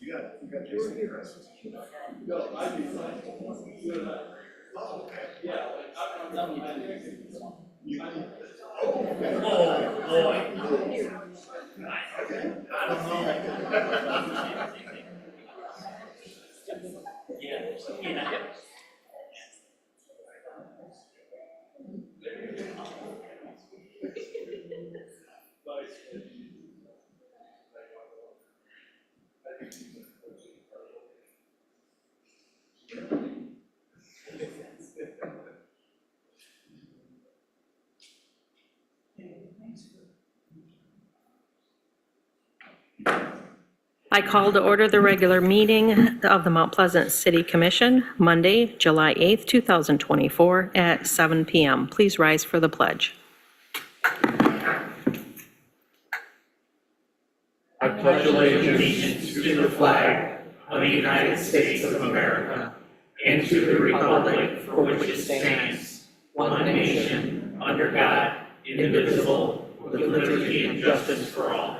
You got Jason here. No, I do. Oh, okay. Yeah. Oh, boy. Okay. I don't know. Yeah. I call to order the regular meeting of the Mount Pleasant City Commission, Monday, July 8th, 2024, at 7 p.m. Please rise for the pledge. I pledge allegiance to the flag of the United States of America and to the republic for which it stands, one nation, under God, indivisible, with liberty and justice for all.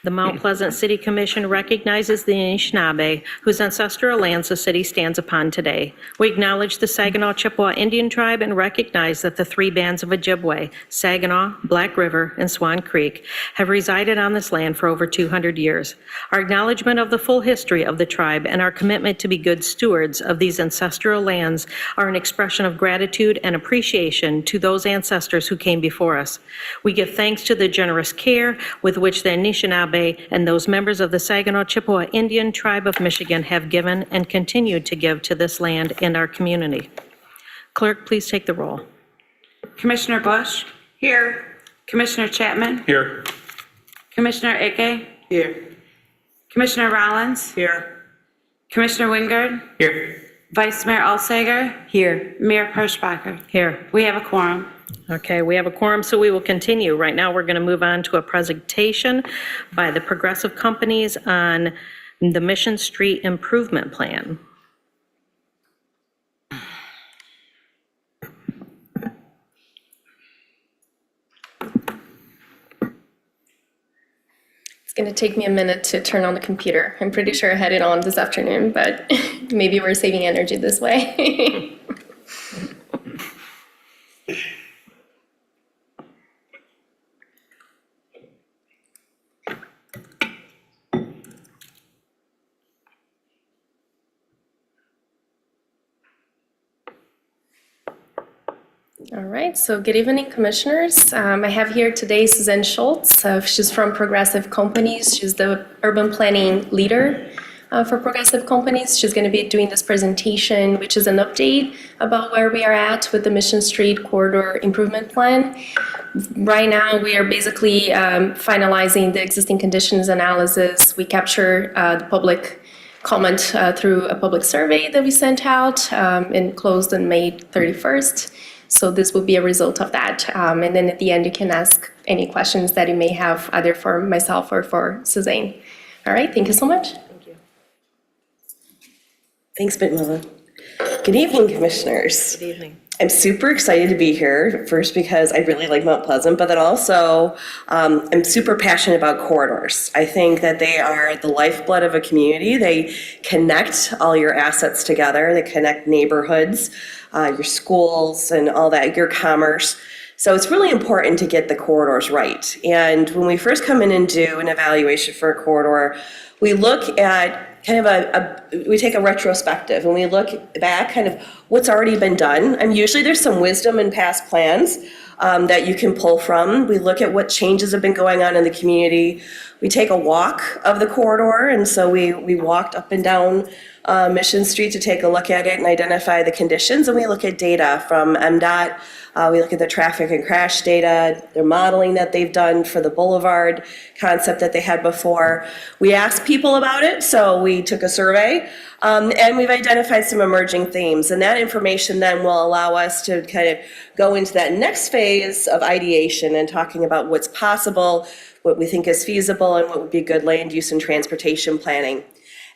The Mount Pleasant City Commission recognizes the Anishinaabe, whose ancestral lands the city stands upon today. We acknowledge the Saginaw Chippewa Indian Tribe and recognize that the three bands of Ojibwe, Saginaw, Black River, and Swan Creek, have resided on this land for over 200 years. Our acknowledgement of the full history of the tribe and our commitment to be good stewards of these ancestral lands are an expression of gratitude and appreciation to those ancestors who came before us. We give thanks to the generous care with which the Anishinaabe and those members of the Saginaw Chippewa Indian Tribe of Michigan have given and continue to give to this land and our community. Clerk, please take the roll. Commissioner Bush? Here. Commissioner Chapman? Here. Commissioner Ike? Here. Commissioner Rollins? Here. Commissioner Wingard? Here. Vice Mayor Alsager? Here. Mayor Perschbacher? Here. We have a quorum. Okay, we have a quorum, so we will continue. Right now, we're going to move on to a presentation by the Progressive Companies on the Mission Street Improvement Plan. It's going to take me a minute to turn on the computer. I'm pretty sure I had it on this afternoon, but maybe we're saving energy this way. All right, so good evening, commissioners. I have here today Suzanne Schultz. She's from Progressive Companies. She's the urban planning leader for Progressive Companies. She's going to be doing this presentation, which is an update about where we are at with the Mission Street Corridor Improvement Plan. Right now, we are basically finalizing the existing conditions analysis. We capture the public comment through a public survey that we sent out and closed on May 31st. So this will be a result of that. And then at the end, you can ask any questions that you may have, either for myself or for Suzanne. All right, thank you so much. Thank you. Thanks, Bitmilla. Good evening, commissioners. Good evening. I'm super excited to be here, first because I really like Mount Pleasant, but then also I'm super passionate about corridors. I think that they are the lifeblood of a community. They connect all your assets together. They connect neighborhoods, your schools and all that, your commerce. So it's really important to get the corridors right. And when we first come in and do an evaluation for a corridor, we look at kind of we take a retrospective and we look back kind of what's already been done. And usually there's some wisdom in past plans that you can pull from. We look at what changes have been going on in the community. We take a walk of the corridor, and so we walked up and down Mission Street to take a look at it and identify the conditions, and we look at data from MDOT. We look at the traffic and crash data, their modeling that they've done for the boulevard concept that they had before. We asked people about it, so we took a survey, and we've identified some emerging themes, and that information then will allow us to kind of go into that next phase of ideation and talking about what's possible, what we think is feasible, and what would be good land use and transportation planning.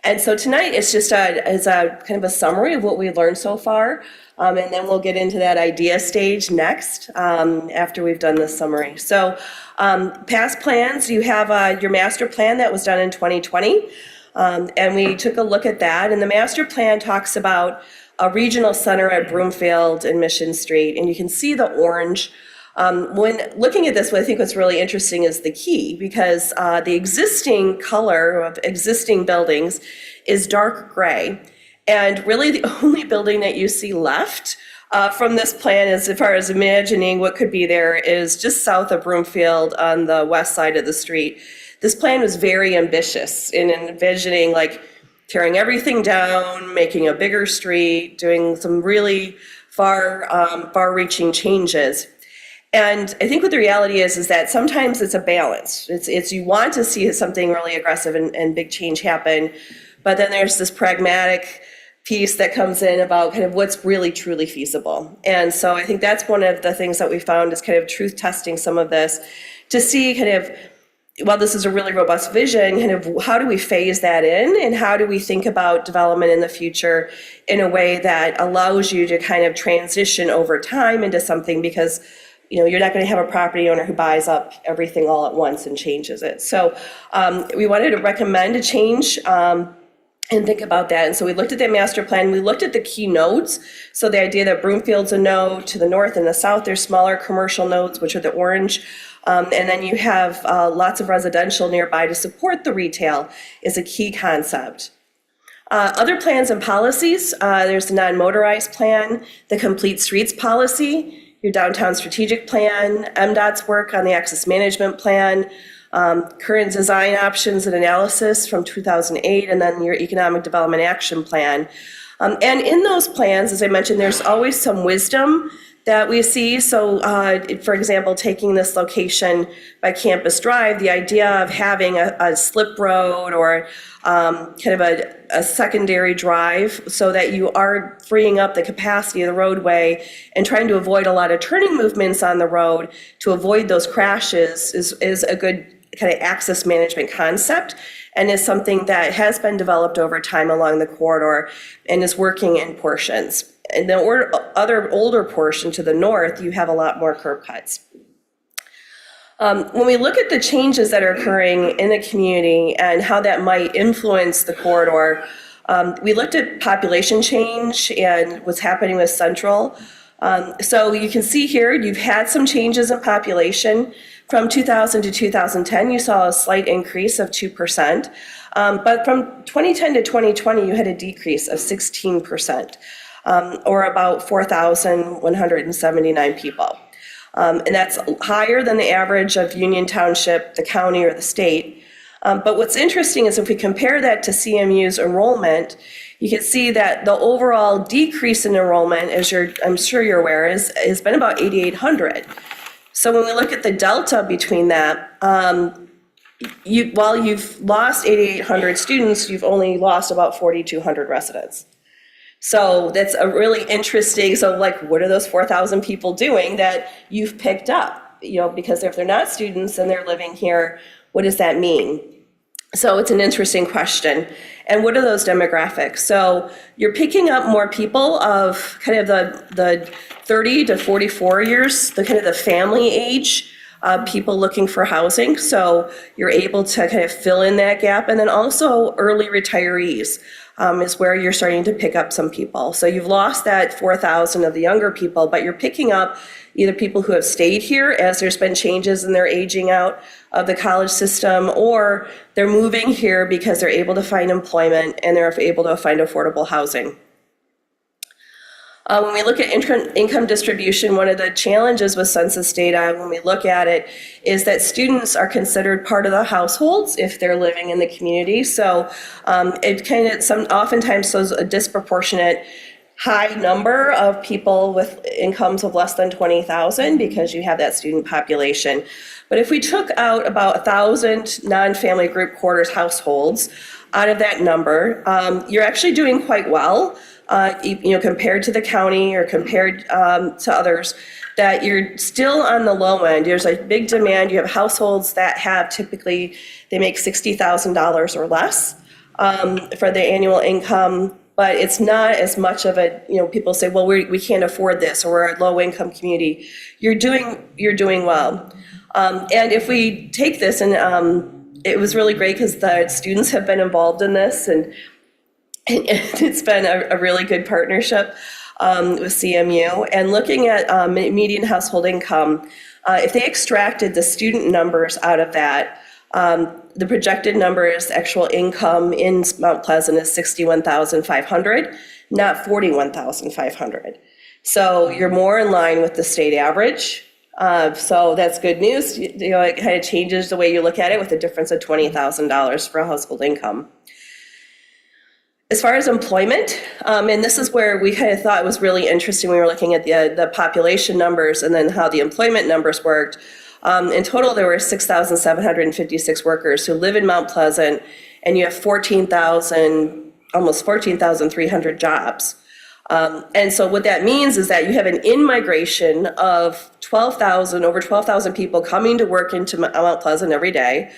And so tonight is just is a kind of a summary of what we learned so far. And then we'll get into that idea stage next after we've done this summary. So past plans, you have your master plan that was done in 2020. And we took a look at that. And the master plan talks about a regional center at Broomfield and Mission Street. And you can see the orange. When looking at this, what I think what's really interesting is the key, because the existing color of existing buildings is dark gray. And really the only building that you see left from this plan, as far as imagining what could be there, is just south of Broomfield on the west side of the street. This plan was very ambitious in envisioning like tearing everything down, making a bigger street, doing some really far-reaching changes. And I think what the reality is that sometimes it's a balance. It's you want to see something really aggressive and big change happen, but then there's this pragmatic piece that comes in about kind of what's really truly feasible. And so I think that's one of the things that we found is kind of truth testing some of this to see kind of, while this is a really robust vision, kind of how do we phase that in and how do we think about development in the future in a way that allows you to kind of transition over time into something, because you're not going to have a property owner who buys up everything all at once and changes it. So we wanted to recommend a change and think about that. And so we looked at that master plan. We looked at the key nodes. So the idea that Broomfield's a node. To the north and the south, there's smaller commercial nodes, which are the orange. And then you have lots of residential nearby to support the retail is a key concept. Other plans and policies, there's the non-motorized plan, the complete streets policy, your downtown strategic plan, MDOT's work on the access management plan, current design options and analysis from 2008, and then your economic development action plan. And in those plans, as I mentioned, there's always some wisdom that we see. So, for example, taking this location by Campus Drive, the idea of having a slip road or kind of a secondary drive so that you are freeing up the capacity of the roadway and trying to avoid a lot of turning movements on the road to avoid those crashes is a good kind of access management concept, and is something that has been developed over time along the corridor and is working in portions. In the other older portion to the north, you have a lot more curb cuts. When we look at the changes that are occurring in the community and how that might influence the corridor, we looked at population change and what's happening with Central. So you can see here, you've had some changes in population. From 2000 to 2010, you saw a slight increase of 2%. But from 2010 to 2020, you had a decrease of 16%. Or about 4,179 people. And that's higher than the average of Union Township, the county, or the state. But what's interesting is if we compare that to CMU's enrollment, you can see that the overall decrease in enrollment, as I'm sure you're aware, has been about 8,800. So when we look at the delta between that, while you've lost 8,800 students, you've only lost about 4,200 residents. So that's a really interesting, so like what are those 4,000 people doing that you've picked up? Because if they're not students and they're living here, what does that mean? So it's an interesting question. And what are those demographics? So you're picking up more people of kind of the 30 to 44 years, the kind of the family age, people looking for housing. So you're able to kind of fill in that gap. And then also early retirees. Is where you're starting to pick up some people. So you've lost that 4,000 of the younger people, but you're picking up either people who have stayed here as there's been changes in their aging out of the college system, or they're moving here because they're able to find employment and they're able to find affordable housing. When we look at income distribution, one of the challenges with census data, when we look at it, is that students are considered part of the households if they're living in the community. So it kind of oftentimes shows a disproportionate high number of people with incomes of less than 20,000 because you have that student population. But if we took out about 1,000 non-family group quarters households out of that number, you're actually doing quite well. Compared to the county or compared to others, that you're still on the low end. There's a big demand. You have households that have typically, they make $60,000 or less. for the annual income, but it's not as much of a, people say, well, we can't afford this, or we're a low-income community. You're doing well. And if we take this, and it was really great because the students have been involved in this, and it's been a really good partnership with CMU. And looking at median household income, if they extracted the student numbers out of that, the projected number is actual income in Mount Pleasant is $61,500, not $41,500. So you're more in line with the state average. So that's good news. It kind of changes the way you look at it with a difference of $20,000 for a household income. As far as employment, and this is where we kind of thought it was really interesting. We were looking at the population numbers and then how the employment numbers worked. In total, there were 6,756 workers who live in Mount Pleasant, and you have almost 14,300 jobs. And so what that means is that you have an in-migration of over 12,000 people coming to work into Mount Pleasant every day.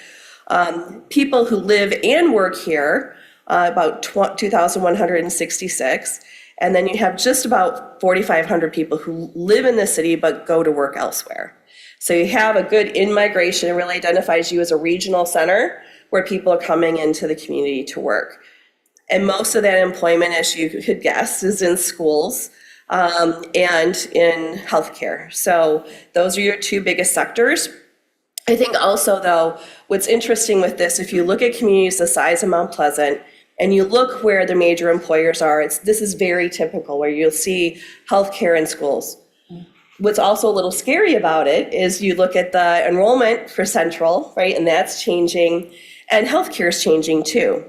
People who live and work here, about 2,166. And then you have just about 4,500 people who live in the city but go to work elsewhere. So you have a good in-migration. It really identifies you as a regional center where people are coming into the community to work. And most of that employment, as you could guess, is in schools and in healthcare. So those are your two biggest sectors. I think also, though, what's interesting with this, if you look at communities the size of Mount Pleasant, and you look where the major employers are, this is very typical, where you'll see healthcare and schools. What's also a little scary about it is you look at the enrollment for Central, right, and that's changing, and healthcare is changing too.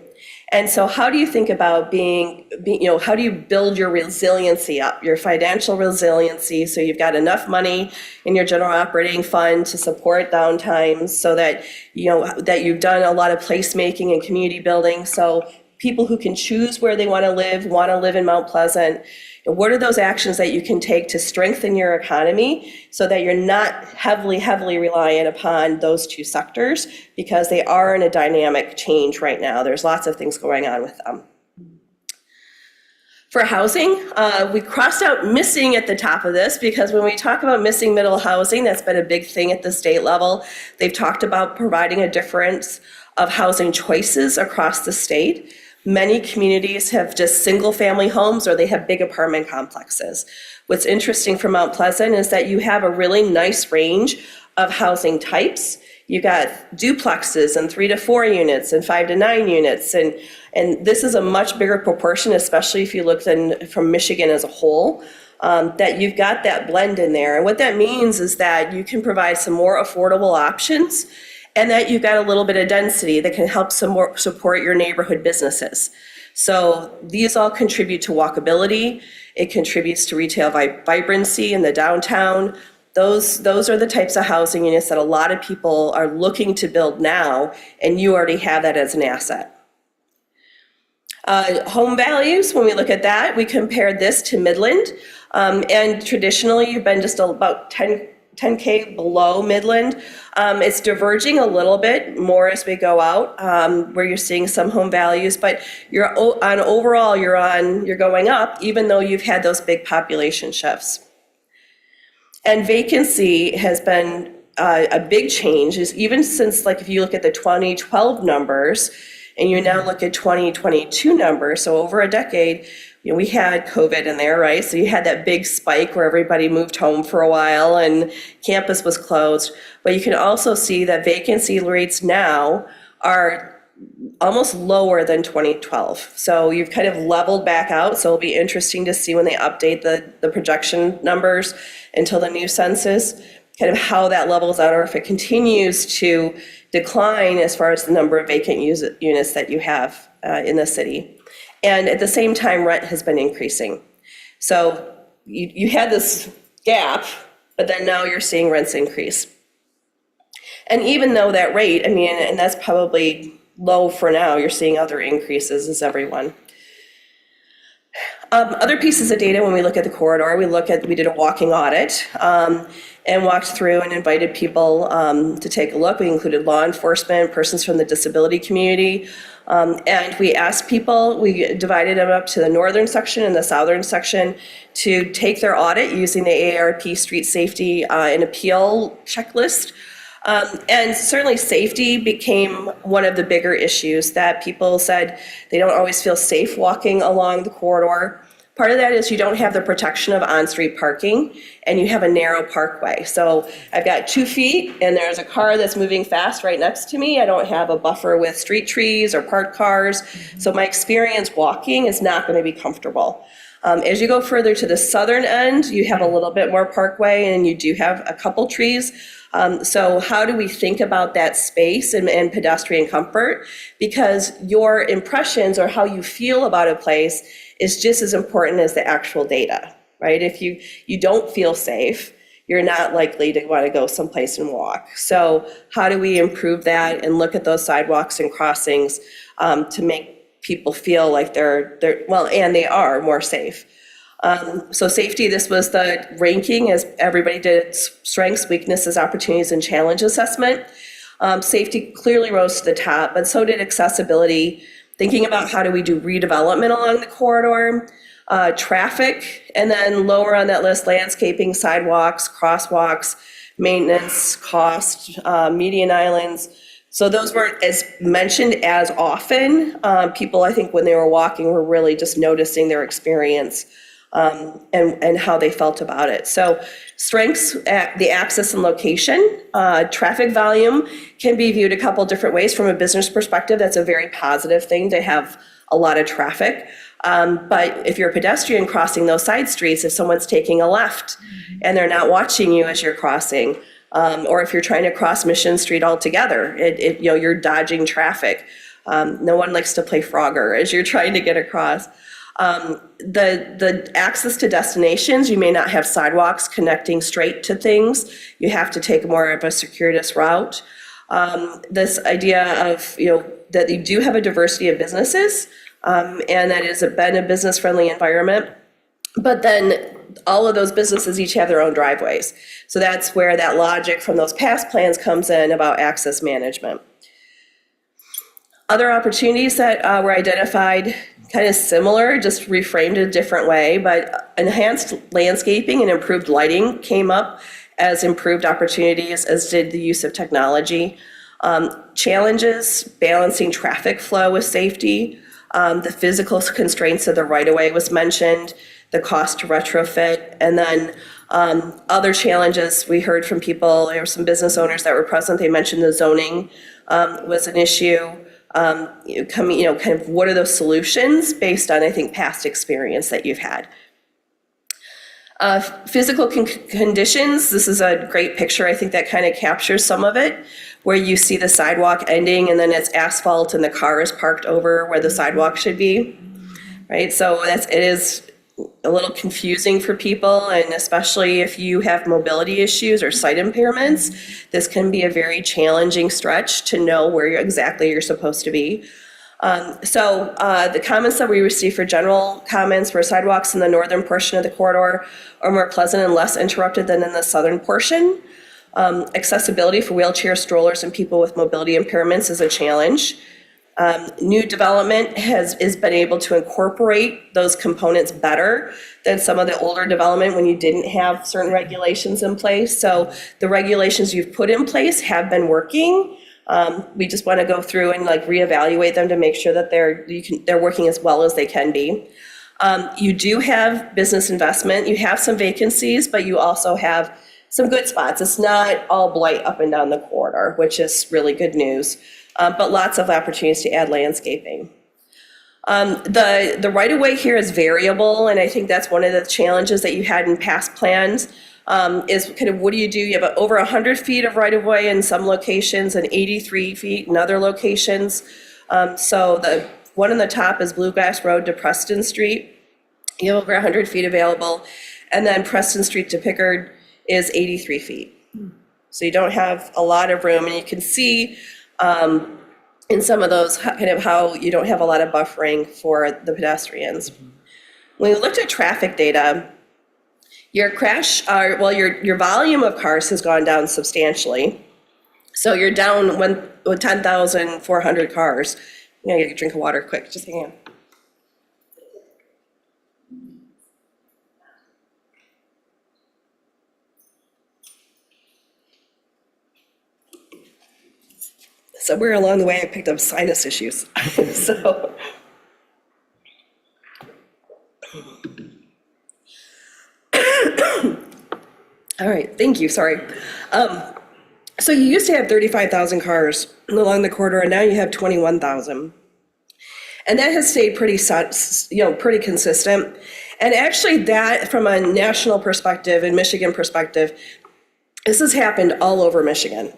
And so how do you think about how do you build your resiliency up, your financial resiliency, so you've got enough money in your general operating fund to support downtimes, so that, that you've done a lot of placemaking and community building, so people who can choose where they want to live in Mount Pleasant. What are those actions that you can take to strengthen your economy so that you're not heavily reliant upon those two sectors, because they are in a dynamic change right now. There's lots of things going on with them. For housing, we crossed out missing at the top of this, because when we talk about missing middle housing, that's been a big thing at the state level. They've talked about providing a difference of housing choices across the state. Many communities have just single-family homes, or they have big apartment complexes. What's interesting for Mount Pleasant is that you have a really nice range of housing types. You got duplexes and 3 to 4 units and 5 to 9 units, and this is a much bigger proportion, especially if you look from Michigan as a whole, that you've got that blend in there. And what that means is that you can provide some more affordable options, and that you've got a little bit of density that can help support your neighborhood businesses. So these all contribute to walkability. It contributes to retail vibrancy in the downtown. Those are the types of housing units that a lot of people are looking to build now, and you already have that as an asset. Home values, when we look at that, we compared this to Midland, and traditionally you've been just about 10K below Midland. It's diverging a little bit more as we go out, where you're seeing some home values, but you're going up, even though you've had those big population shifts. And vacancy has been a big change, is even since, like, if you look at the 2012 numbers and you now look at 2022 numbers, so over a decade, we had COVID in there, right? So you had that big spike where everybody moved home for a while and campus was closed. But you can also see that vacancy rates now are almost lower than 2012. So you've kind of leveled back out. So it'll be interesting to see when they update the projection numbers until the new census, kind of how that levels out, or if it continues to decline as far as the number of vacant units that you have in the city. And at the same time, rent has been increasing. So you had this gap, but then now you're seeing rents increase. And even though that rate, and that's probably low for now, you're seeing other increases as everyone. Other pieces of data when we look at the corridor, we did a walking audit and walked through and invited people to take a look. We included law enforcement, persons from the disability community, and we asked people, we divided them up to the northern section and the southern section to take their audit using the AARP street safety and appeal checklist. And certainly safety became one of the bigger issues that people said they don't always feel safe walking along the corridor. Part of that is you don't have the protection of on-street parking and you have a narrow parkway. So I've got 2 feet and there's a car that's moving fast right next to me. I don't have a buffer with street trees or parked cars. So my experience walking is not going to be comfortable. As you go further to the southern end, you have a little bit more parkway and you do have a couple trees. So how do we think about that space and pedestrian comfort? Because your impressions or how you feel about a place is just as important as the actual data, right? If you don't feel safe, you're not likely to want to go someplace and walk. So how do we improve that and look at those sidewalks and crossings to make people feel like they're well, and they are more safe. So safety, this was the ranking as everybody did strengths, weaknesses, opportunities, and challenge assessment. Safety clearly rose to the top, but so did accessibility, thinking about how do we do redevelopment along the corridor, traffic, and then lower on that list, landscaping, sidewalks, crosswalks, maintenance, cost, median islands. So those weren't as mentioned as often. People, I think, when they were walking were really just noticing their experience and how they felt about it. So strengths, the access and location, traffic volume can be viewed a couple different ways. From a business perspective, that's a very positive thing to have a lot of traffic. But if you're a pedestrian crossing those side streets, if someone's taking a left and they're not watching you as you're crossing, or if you're trying to cross Mission Street altogether, you're dodging traffic. No one likes to play Frogger as you're trying to get across. The access to destinations, you may not have sidewalks connecting straight to things. You have to take more of a circuitous route. This idea of, that you do have a diversity of businesses, and that has been a business-friendly environment. But then all of those businesses each have their own driveways. So that's where that logic from those past plans comes in about access management. Other opportunities that were identified, kind of similar, just reframed a different way, but enhanced landscaping and improved lighting came up as improved opportunities, as did the use of technology. Challenges, balancing traffic flow with safety, the physical constraints of the right-of-way was mentioned, the cost to retrofit, and then other challenges we heard from people. There were some business owners that were present. They mentioned the zoning was an issue. Kind of what are those solutions based on, I think, past experience that you've had. Physical conditions, this is a great picture, I think that kind of captures some of it, where you see the sidewalk ending and then it's asphalt and the car is parked over where the sidewalk should be, right? So it is a little confusing for people, and especially if you have mobility issues or sight impairments, this can be a very challenging stretch to know where exactly you're supposed to be. So the comments that we received for general comments were sidewalks in the northern portion of the corridor are more pleasant and less interrupted than in the southern portion. Accessibility for wheelchairs, strollers, and people with mobility impairments is a challenge. New development has been able to incorporate those components better than some of the older development when you didn't have certain regulations in place. So the regulations you've put in place have been working. We just want to go through and reevaluate them to make sure that they're working as well as they can be. You do have business investment. You have some vacancies, but you also have some good spots. It's not all blight up and down the corridor, which is really good news. But lots of opportunities to add landscaping. The right-of-way here is variable, and I think that's one of the challenges that you had in past plans, is kind of what do? You have over 100 feet of right-of-way in some locations and 83 feet in other locations. So the one on the top is Bluegrass Road to Preston Street. You have over 100 feet available, and then Preston Street to Pickard is 83 feet. So you don't have a lot of room, and you can see in some of those kind of how you don't have a lot of buffering for the pedestrians. When we looked at traffic data, your your volume of cars has gone down substantially. So you're down 10,400 cars. I'm gonna get a drink of water quick, just hang on. Somewhere along the way, I picked up sinus issues. So. All right, thank you, sorry. So you used to have 35,000 cars along the corridor, and now you have 21,000. And that has stayed pretty consistent. And actually that, from a national perspective and Michigan perspective, this has happened all over Michigan.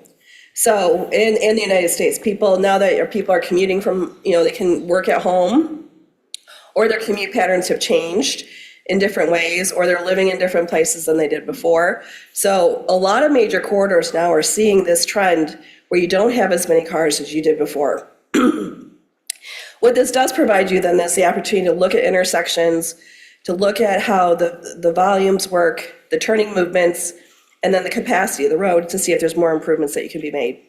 So in the United States, now that people are commuting from, they can work at home, or their commute patterns have changed in different ways, or they're living in different places than they did before. So a lot of major corridors now are seeing this trend where you don't have as many cars as you did before. What this does provide you then is the opportunity to look at intersections, to look at how the volumes work, the turning movements, and then the capacity of the road to see if there's more improvements that you can be made.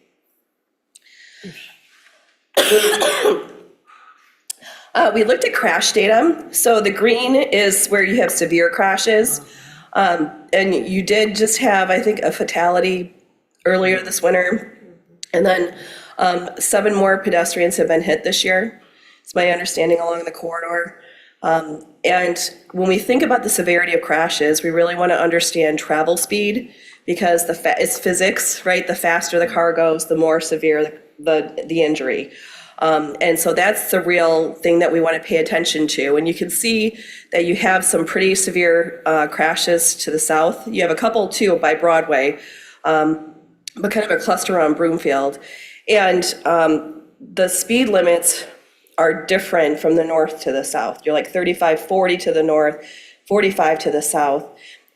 We looked at crash data. So the green is where you have severe crashes. And you did just have, I think, a fatality earlier this winter. And then 7 more pedestrians have been hit this year. It's my understanding along the corridor. And when we think about the severity of crashes, we really want to understand travel speed, because it's physics, right? The faster the car goes, the more severe the injury. And so that's the real thing that we want to pay attention to. And you can see that you have some pretty severe crashes to the south. You have a couple too by Broadway, but kind of a cluster around Broomfield. And the speed limits are different from the north to the south. You're like 35, 40 to the north, 45 to the south.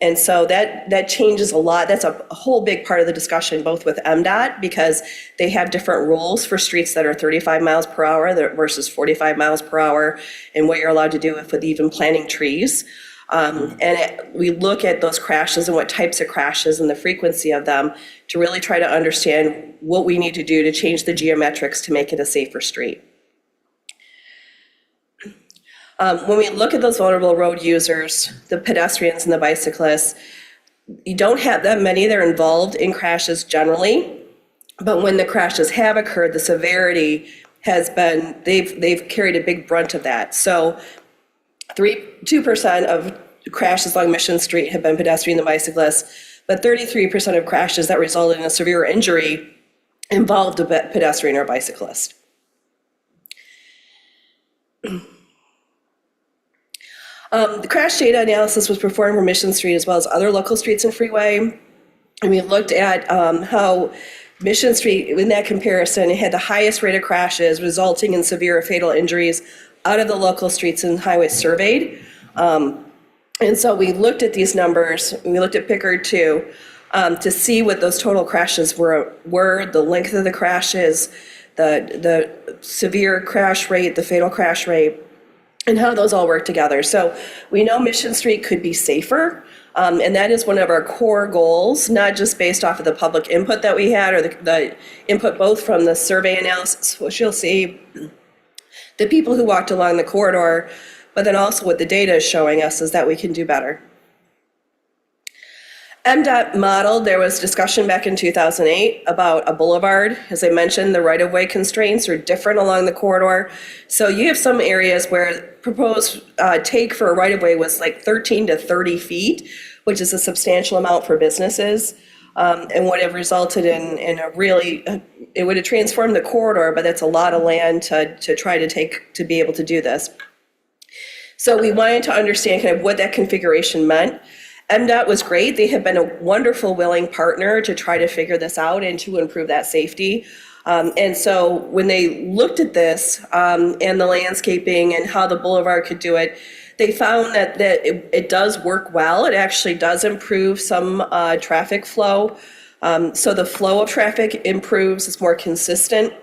And so that changes a lot. That's a whole big part of the discussion, both with MDOT, because they have different rules for streets that are 35 miles per hour versus 45 miles per hour, and what you're allowed to do with even planting trees. We look at those crashes and what types of crashes and the frequency of them to really try to understand what we need to do to change the geometrics to make it a safer street. When we look at those vulnerable road users, the pedestrians and the bicyclists, you don't have that many that are involved in crashes generally, but when the crashes have occurred, the severity has been, they've carried a big brunt of that. So 2% of crashes along Mission Street have been pedestrian and bicyclists, but 33% of crashes that resulted in a severe injury involved a pedestrian or bicyclist. The crash data analysis was performed for Mission Street as well as other local streets and freeway. And we looked at how Mission Street, in that comparison, it had the highest rate of crashes resulting in severe or fatal injuries out of the local streets and highways surveyed. And so we looked at these numbers, and we looked at Pickard too, to see what those total crashes were, the length of the crashes, the severe crash rate, the fatal crash rate, and how those all work together. So we know Mission Street could be safer, and that is one of our core goals, not just based off of the public input that we had, or the input both from the survey analysis, which you'll see, the people who walked along the corridor, but then also what the data is showing us is that we can do better. MDOT modeled, there was discussion back in 2008 about a boulevard. As I mentioned, the right-of-way constraints are different along the corridor. So you have some areas where proposed take for a right-of-way was like 13 to 30 feet, which is a substantial amount for businesses, and would have resulted in a really, it would have transformed the corridor, but that's a lot of land to try to take to be able to do this. So we wanted to understand kind of what that configuration meant. MDOT was great. They have been a wonderful, willing partner to try to figure this out and to improve that safety. And so when they looked at this and the landscaping and how the boulevard could do it, they found that it does work well. It actually does improve some traffic flow. So the flow of traffic improves, it's more consistent.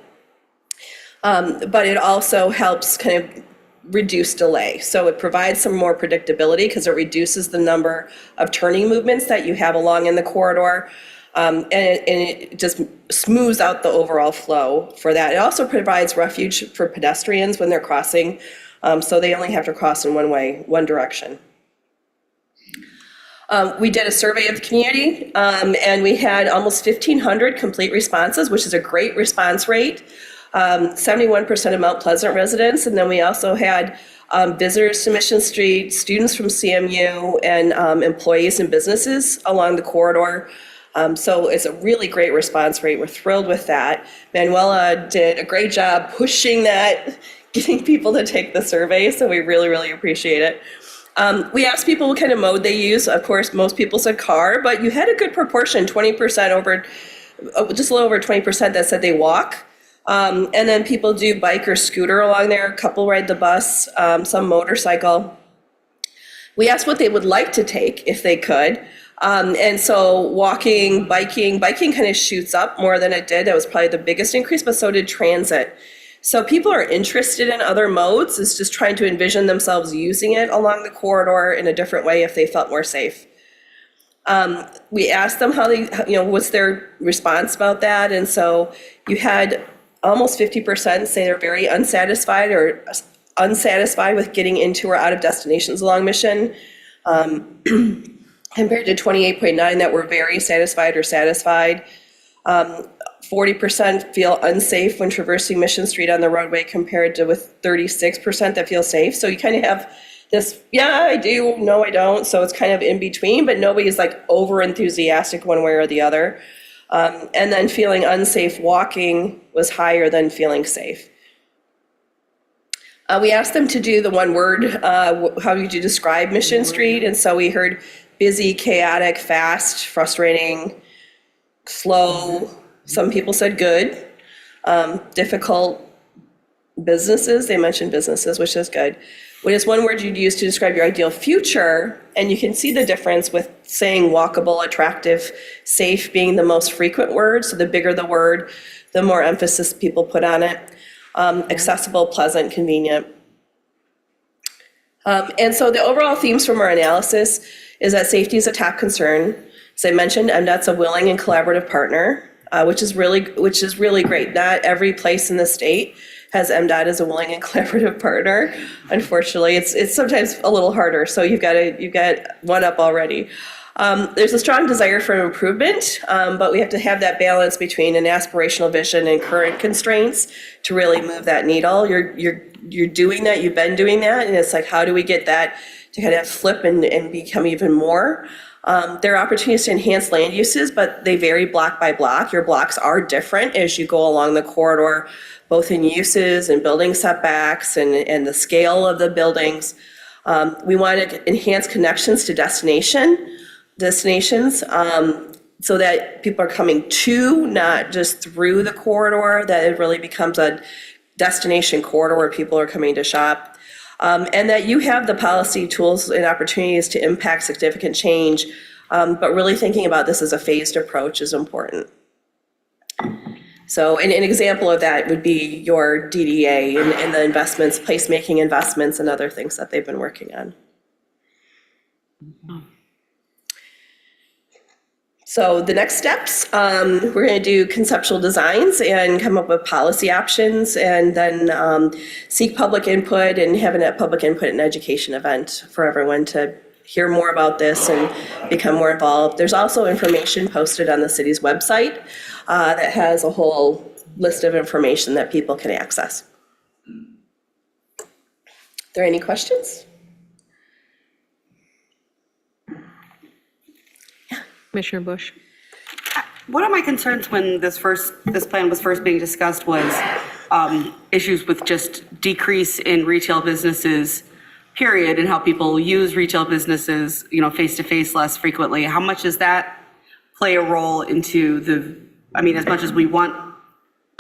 But it also helps kind of reduce delay. So it provides some more predictability because it reduces the number of turning movements that you have along in the corridor. And it just smooths out the overall flow for that. It also provides refuge for pedestrians when they're crossing, so they only have to cross in one direction. We did a survey of the community, and we had almost 1,500 complete responses, which is a great response rate. 71% of Mount Pleasant residents, and then we also had visitors to Mission Street, students from CMU, and employees and businesses along the corridor. So it's a really great response rate. We're thrilled with that. Manuela did a great job pushing that, getting people to take the survey, so we really, really appreciate it. We asked people what kind of mode they use. Of course, most people said car, but you had a good proportion, 20% over, just a little over 20% that said they walk. And then people do bike or scooter along there, a couple ride the bus, some motorcycle. We asked what they would like to take if they could. And so biking kind of shoots up more than it did. That was probably the biggest increase, but so did transit. So people are interested in other modes. It's just trying to envision themselves using it along the corridor in a different way if they felt more safe. We asked them how they, what's their response about that. And so you had almost 50% say they're very unsatisfied with getting into or out of destinations along Mission, compared to 28.9% that were very satisfied or satisfied. 40% feel unsafe when traversing Mission Street on the roadway compared to with 36% that feel safe. So you kind of have this, yeah, I do, no, I don't. So it's kind of in between, but nobody's like over enthusiastic one way or the other. And then feeling unsafe walking was higher than feeling safe. We asked them to do the one word, how would you describe Mission Street? And so we heard busy, chaotic, fast, frustrating, slow. Some people said good. Difficult, businesses. They mentioned businesses, which is good. What is one word you'd use to describe your ideal future? And you can see the difference with saying walkable, attractive, safe being the most frequent word. So the bigger the word, the more emphasis people put on it. Accessible, pleasant, convenient. And so the overall themes from our analysis is that safety is a top concern. As I mentioned, MDOT's a willing and collaborative partner, which is really great. Not every place in the state has MDOT as a willing and collaborative partner. Unfortunately, it's sometimes a little harder. So you've got one up already. There's a strong desire for improvement, but we have to have that balance between an aspirational vision and current constraints to really move that needle. You're doing that. You've been doing that, and it's like, how do we get that to kind of flip and become even more? There are opportunities to enhance land uses, but they vary block by block. Your blocks are different as you go along the corridor, both in uses and building setbacks and the scale of the buildings. We want to enhance connections to destinations so that people are coming to, not just through the corridor, that it really becomes a destination corridor where people are coming to shop. And that you have the policy tools and opportunities to impact significant change, but really thinking about this as a phased approach is important. So an example of that would be your DDA and the investments, placemaking investments and other things that they've been working on. So the next steps, we're going to do conceptual designs and come up with policy options, and then seek public input and have a public input and education event for everyone to hear more about this and become more involved. There's also information posted on the city's website that has a whole list of information that people can access. Are there any questions? Commissioner Bush. One of my concerns when this plan was first being discussed was issues with just decrease in retail businesses, period, and how people use retail businesses, face-to-face less frequently. How much does that play a role into as much as we want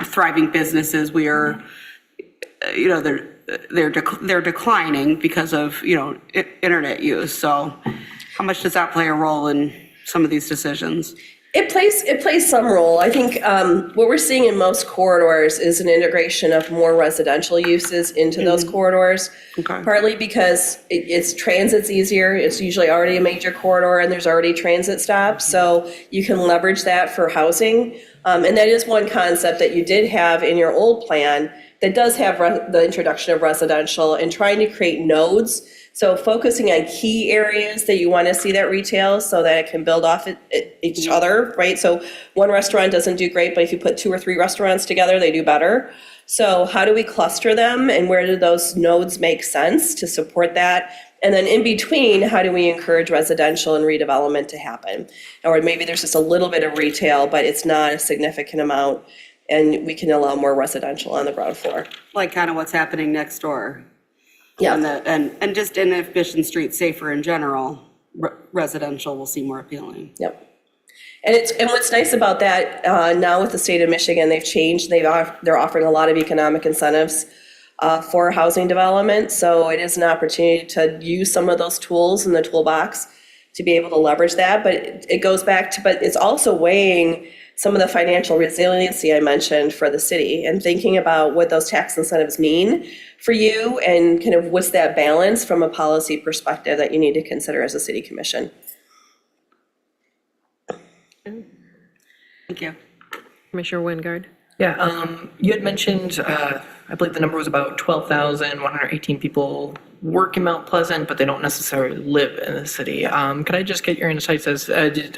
thriving businesses, we are, they're declining because of, internet use. So how much does that play a role in some of these decisions? It plays some role. I think what we're seeing in most corridors is an integration of more residential uses into those corridors. Okay. Partly because it's transit's easier. It's usually already a major corridor and there's already transit stops. So you can leverage that for housing. And that is one concept that you did have in your old plan that does have the introduction of residential and trying to create nodes. So focusing on key areas that you want to see that retail so that it can build off each other, right? So one restaurant doesn't do great, but if you put 2 or 3 restaurants together, they do better. So how do we cluster them and where do those nodes make sense to support that? And then in between, how do we encourage residential and redevelopment to happen? Or maybe there's just a little bit of retail, but it's not a significant amount, and we can allow more residential on the ground floor. Like kind of what's happening next door. Yeah. And just in if Mission Street's safer in general, residential will seem more appealing. Yep. And what's nice about that, now with the state of Michigan, they've changed, they're offering a lot of economic incentives for housing development. So it is an opportunity to use some of those tools in the toolbox to be able to leverage that. But it goes back to, but it's also weighing some of the financial resiliency I mentioned for the city and thinking about what those tax incentives mean for you and kind of what's that balance from a policy perspective that you need to consider as a city commission. Thank you. Commissioner Wingard. Yeah, you had mentioned, I believe the number was about 12,118 people work in Mount Pleasant, but they don't necessarily live in the city. Could I just get your insights as, did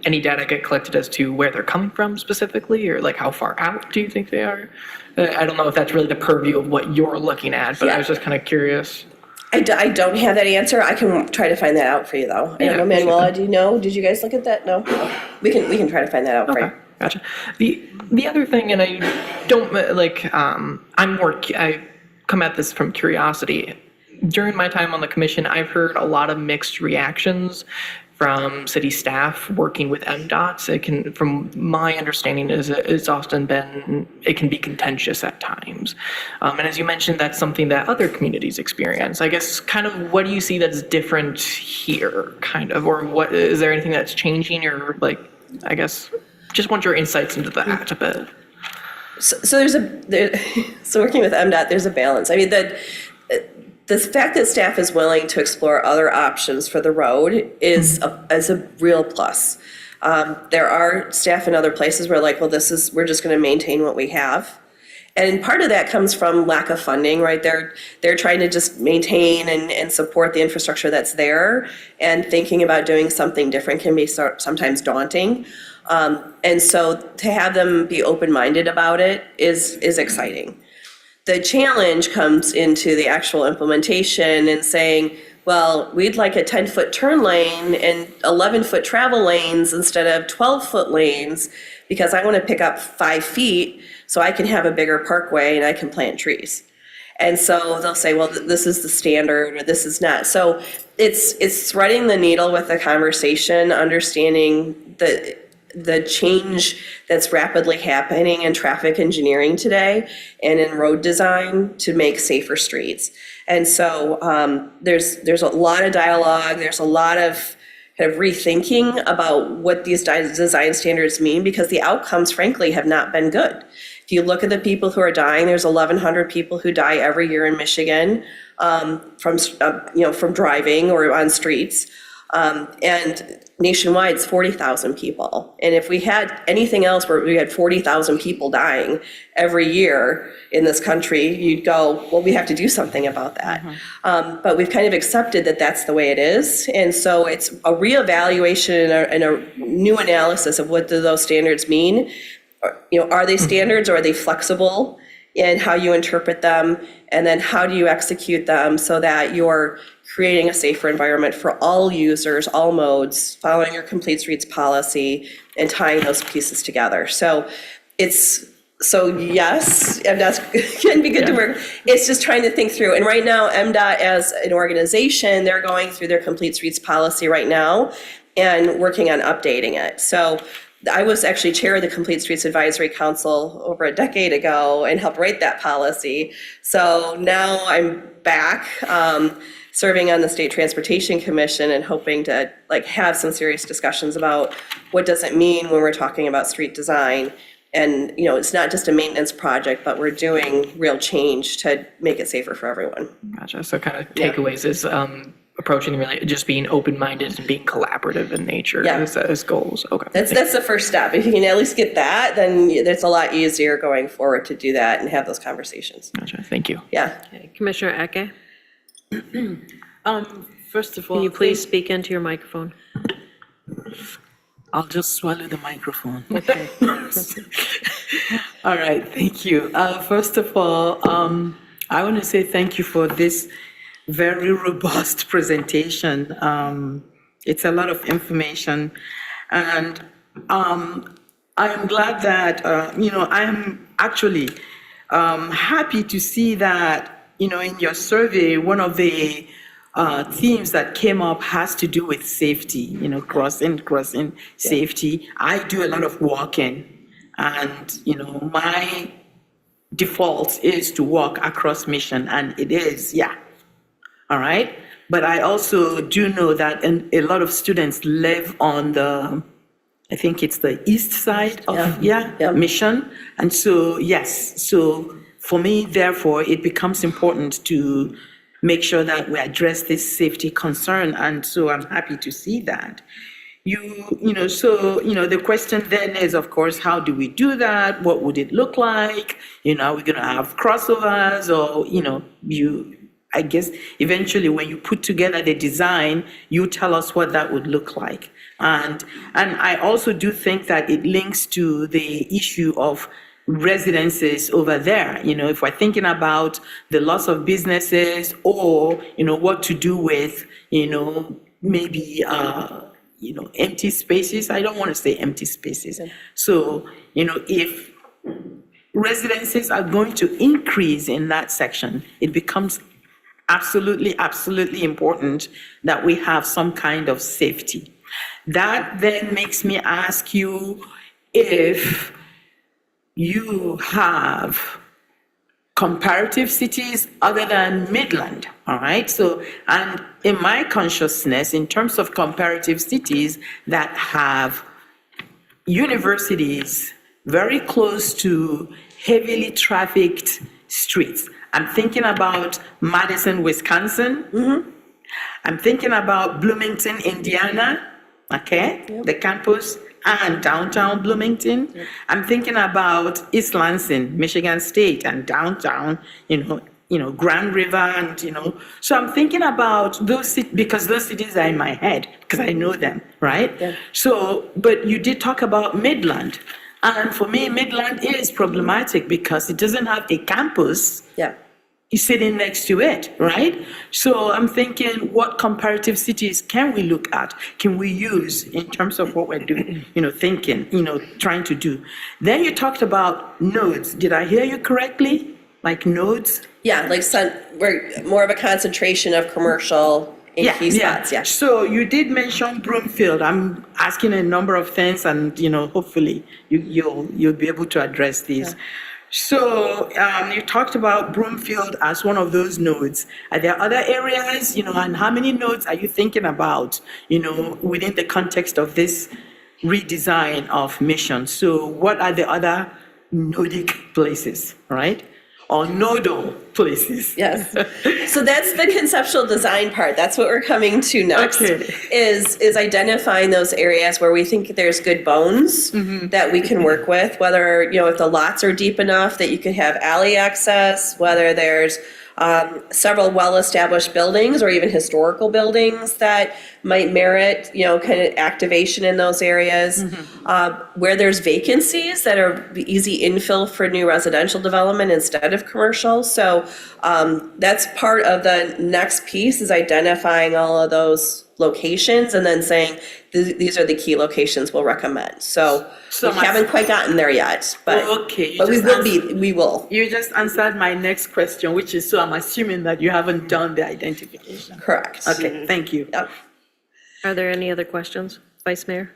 any data get collected as to where they're coming from specifically, or like how far out do you think they are? I don't know if that's really the purview of what you're looking at, but I was just kind of curious. I don't have that answer. I can try to find that out for you, though. I don't know, Manuela, do you know? Did you guys look at that? No? We can try to find that out for you. Okay, gotcha. The other thing, and I don't, like, I come at this from curiosity. During my time on the commission, I've heard a lot of mixed reactions from city staff working with MDOTs. It can, from my understanding, it's often been, it can be contentious at times. And as you mentioned, that's something that other communities experience. I guess kind of what do you see that's different here, kind of, or what, is there anything that's changing, or like, I guess, just want your insights into that a bit. So so working with MDOT, there's a balance. I mean, the fact that staff is willing to explore other options for the road is a real plus. There are staff in other places where like, well, we're just going to maintain what we have. And part of that comes from lack of funding, right? They're trying to just maintain and support the infrastructure that's there, and thinking about doing something different can be sometimes daunting. And so to have them be open-minded about it is exciting. The challenge comes into the actual implementation and saying, well, we'd like a 10-foot turn lane and 11-foot travel lanes instead of 12-foot lanes because I want to pick up 5 feet so I can have a bigger parkway and I can plant trees. And so they'll say, well, this is the standard or this is not. So it's threading the needle with the conversation, understanding the change that's rapidly happening in traffic engineering today and in road design to make safer streets. And so there's a lot of dialogue, there's a lot of kind of rethinking about what these design standards mean, because the outcomes, frankly, have not been good. If you look at the people who are dying, there's 1,100 people who die every year in Michigan from driving or on streets. And nationwide, it's 40,000 people. And if we had anything else where we had 40,000 people dying every year in this country, you'd go, well, we have to do something about that. But we've kind of accepted that that's the way it is. And so it's a reevaluation and a new analysis of what do those standards mean. Are they standards or are they flexible in how you interpret them? And then how do you execute them so that you're creating a safer environment for all users, all modes, following your complete streets policy and tying those pieces together. So yes, MDOT can be good to work. It's just trying to think through. And right now, MDOT as an organization, they're going through their complete streets policy right now and working on updating it. So I was actually chair of the Complete Streets Advisory Council over a decade ago and helped write that policy. So now I'm back, serving on the State Transportation Commission and hoping to like have some serious discussions about what does it mean when we're talking about street design. And, you know, it's not just a maintenance project, but we're doing real change to make it safer for everyone. Gotcha. So kind of takeaways is approaching really just being open-minded and being collaborative in nature Yeah. as goals. Okay. That's the first step. If you can at least get that, then it's a lot easier going forward to do that and have those conversations. Gotcha. Thank you. Yeah. Commissioner Eke, First of all, can you please speak into your microphone? I'll just swallow the microphone. Okay. All right, thank you. First of all, I want to say thank you for this very robust presentation. It's a lot of information, and I am glad that, I'm actually happy to see that, in your survey, one of the themes that came up has to do with safety, crossing safety. I do a lot of walking, and, my default is to walk across Mission, and it is, all right? But I also do know that a lot of students live on I think it's the east side of, Mission. And so, yes, so for me, therefore, it becomes important to make sure that we address this safety concern. And so I'm happy to see that. The question then is, of course, how do we do that? What would it look like? Are we going to have crossovers or, I guess eventually when you put together the design, you tell us what that would look like. And I also do think that it links to the issue of residences over there. If we're thinking about the loss of businesses or, what to do with, maybe, empty spaces. I don't want to say empty spaces. So, if residences are going to increase in that section, it becomes absolutely important that we have some kind of safety. That then makes me ask you if you have comparative cities other than Midland, all right? So, and in my consciousness, in terms of comparative cities that have universities very close to heavily trafficked streets, I'm thinking about Madison, Wisconsin. Mm-hmm. I'm thinking about Bloomington, Indiana, okay, the campus, and downtown Bloomington. Yep. I'm thinking about East Lansing, Michigan State, and downtown, Grand River, and, So I'm thinking about those cities, because those cities are in my head, because I know them, right? Yeah. So, but you did talk about Midland. And for me, Midland is problematic because it doesn't have a campus sitting next to it, right? So I'm thinking, what comparative cities can we look at? Can we use in terms of what we're doing, trying to do? Then you talked about nodes. Did I hear you correctly? Like nodes? Yeah, we're more of a concentration of commercial in key spots, yeah. So you did mention Broomfield. I'm asking a number of things, and hopefully you'll be able to address these. Yeah. So you talked about Broomfield as one of those nodes. Are there other areas, and how many nodes are you thinking about, within the context of this redesign of Mission? So what are the other nodic places, right? Or nodal places. Yes. So that's the conceptual design part. That's what we're coming to next, is identifying those areas where we think there's good bones that we can work with, whether, if the lots are deep enough that you could have alley access, whether there's several well-established buildings or even historical buildings that might merit, kind of activation in those areas. Where there's vacancies that are easy infill for new residential development instead of commercial. So that's part of the next piece, is identifying all of those locations and then saying, these are the key locations we'll recommend. So we haven't quite gotten there yet, but we will. You just answered my next question, which is, so I'm assuming that you haven't done the identification. Correct. Okay, thank you. Yep. Are there any other questions, Vice Mayor?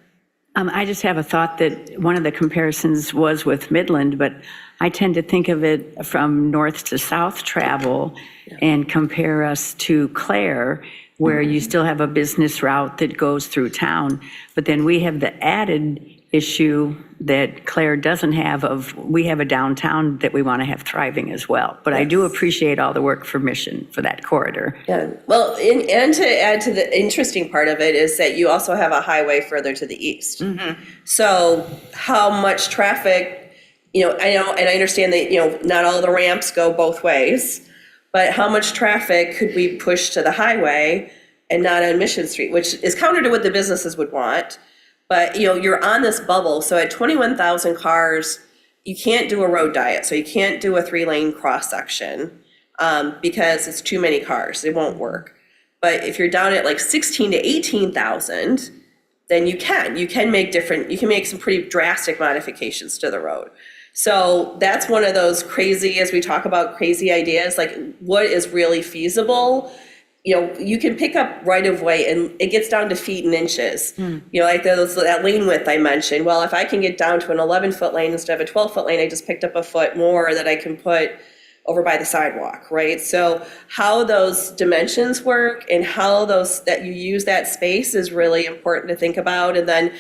I just have a thought that one of the comparisons was with Midland, but I tend to think of it from north to south travel and compare us to Clare, where you still have a business route that goes through town. But then we have the added issue that Clare doesn't have of, we have a downtown that we want to have thriving as well. But I do appreciate all the work for Mission for that corridor. Yeah, well, and to add to the interesting part of it is that you also have a highway further to the east. So how much traffic, I know, and I understand that, not all the ramps go both ways, but how much traffic could we push to the highway and not on Mission Street, which is counter to what the businesses would want. But, you're on this bubble, so at 21,000 cars, you can't do a road diet, so you can't do a 3-lane cross-section because it's too many cars, it won't work. But if you're down at like 16 to 18,000, then you can make some pretty drastic modifications to the road. So that's one of those crazy, as we talk about crazy ideas, like what is really feasible. You can pick up right of way and it gets down to feet and inches. Like that lane width I mentioned. Well, if I can get down to an 11-foot lane instead of a 12-foot lane, I just picked up a foot more that I can put over by the sidewalk, right? So how those dimensions work and how that you use that space is really important to think about. And then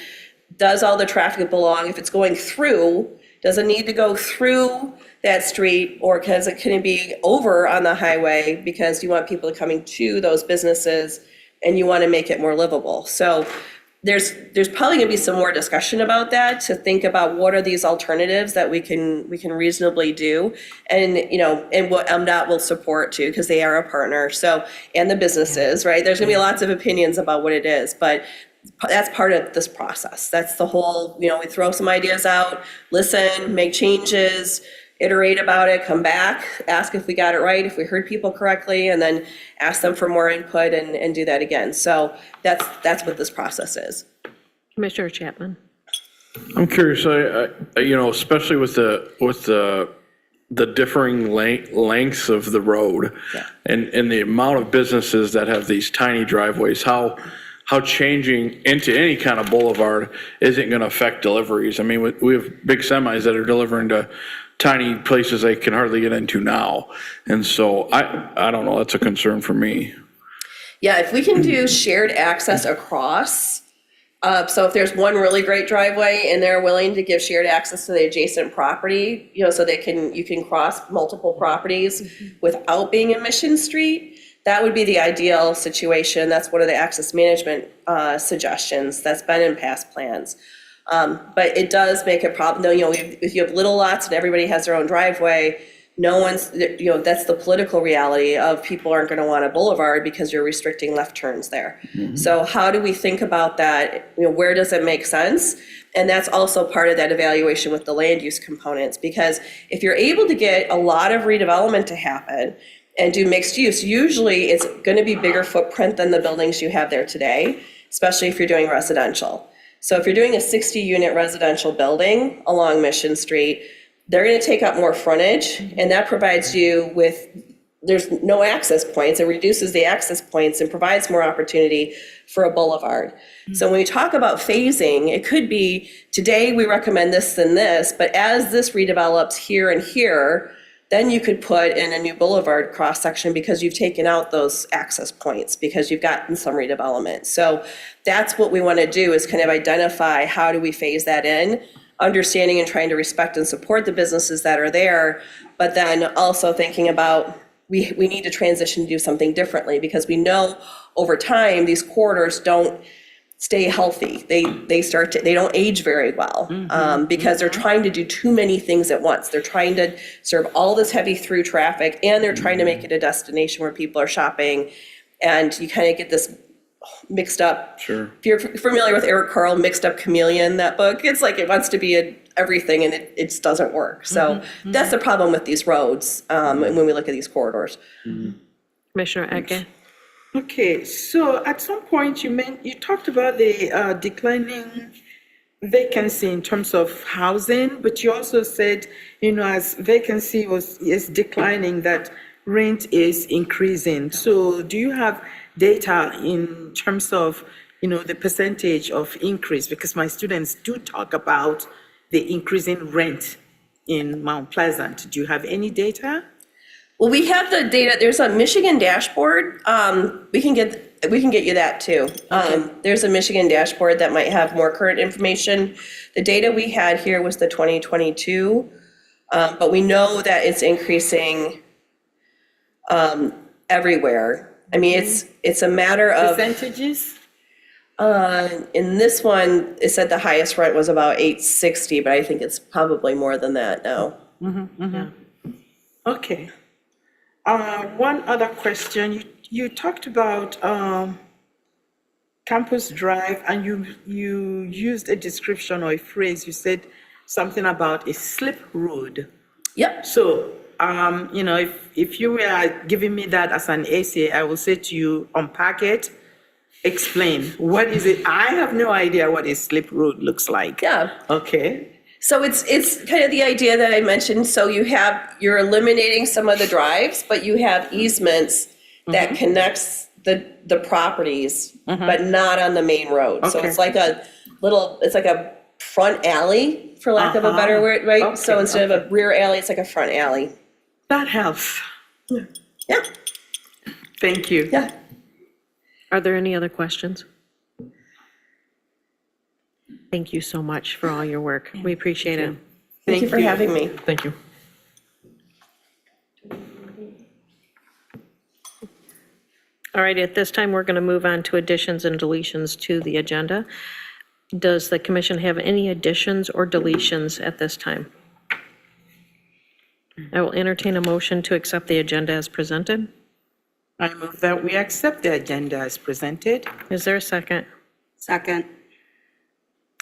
does all the traffic belong, if it's going through, does it need to go through that street, or can it be over on the highway because you want people coming to those businesses and you want to make it more livable? So there's probably going to be some more discussion about that, to think about what are these alternatives that we can reasonably do, and and what MDOT will support too, because they are a partner. So, and the businesses, right? There's going to be lots of opinions about what it is, but that's part of this process. That's the whole, we throw some ideas out, listen, make changes, iterate about it, come back, ask if we got it right, if we heard people correctly, and then ask them for more input and do that again. So that's what this process is. Commissioner Chapman. I'm curious, especially with the differing lengths of the road and the amount of businesses that have these tiny driveways, how changing into any kind of boulevard isn't going to affect deliveries. I mean, we have big semis that are delivering to tiny places they can hardly get into now. And so I don't know, that's a concern for me. Yeah, if we can do shared access across, so if there's one really great driveway and they're willing to give shared access to the adjacent property, so you can cross multiple properties without being in Mission Street, that would be the ideal situation. That's one of the access management suggestions that's been in past plans. But it does make a problem, though, if you have little lots and everybody has their own driveway, no one's, that's the political reality of people aren't going to want a boulevard because you're restricting left turns there. So how do we think about that? Where does it make sense? And that's also part of that evaluation with the land use components, because if you're able to get a lot of redevelopment to happen and do mixed use, usually it's going to be bigger footprint than the buildings you have there today, especially if you're doing residential. So if you're doing a 60-unit residential building along Mission Street, they're going to take up more frontage, and that provides you with, there's no access points. It reduces the access points and provides more opportunity for a boulevard. So when we talk about phasing, it could be, today we recommend this and this, but as this redevelops here and here, then you could put in a new boulevard cross-section because you've taken out those access points, because you've gotten some redevelopment. So that's what we want to do, is kind of identify how do we phase that in, understanding and trying to respect and support the businesses that are there, but then also thinking about we need to transition to do something differently, because we know over time these corridors don't stay healthy. They don't age very well because they're trying to do too many things at once. They're trying to serve all this heavy through traffic, and they're trying to make it a destination where people are shopping, and you kind of get this mixed up. Sure. If you're familiar with Eric Carle, Mixed Up Chameleon, that book, it's like it wants to be everything and it just doesn't work. So that's the problem with these roads when we look at these corridors. Commissioner Ege. Okay, so at some point you talked about the declining vacancy in terms of housing, but you also said, as vacancy is declining, that rent is increasing. So do you have data in terms of, the percentage of increase, because my students do talk about the increase in rent in Mount Pleasant. Do you have any data? Well, we have the data, there's a Michigan dashboard, we can get you that too. There's a Michigan dashboard that might have more current information. The data we had here was the 2022, but we know that it's increasing everywhere. I mean, it's a matter of, Percentages? in this one, it said the highest rent was about 860, but I think it's probably more than that now. Okay. One other question, you talked about Campus Drive, and you used a description or a phrase, you said something about a slip road. Yep. So, if you were giving me that as an essay, I will say to you, unpack it, explain, what is it? I have no idea what a slip road looks like. Yeah. Okay. So it's kind of the idea that I mentioned, so you're eliminating some of the drives, but you have easements that connects the properties, but not on the main road. So Okay. it's like a front alley, for lack of a better word, right? So Okay, instead of a rear alley, it's like a front alley. That helps. Yeah, Thank you. yeah. Are there any other questions? Thank you so much for all your work. We appreciate it. Thank you for having me. Thank you. All right, at this time, we're going to move on to additions and deletions to the agenda. Does the commission have any additions or deletions at this time? I will entertain a motion to accept the agenda as presented. I move that we accept the agenda as presented. Is there a second? Second.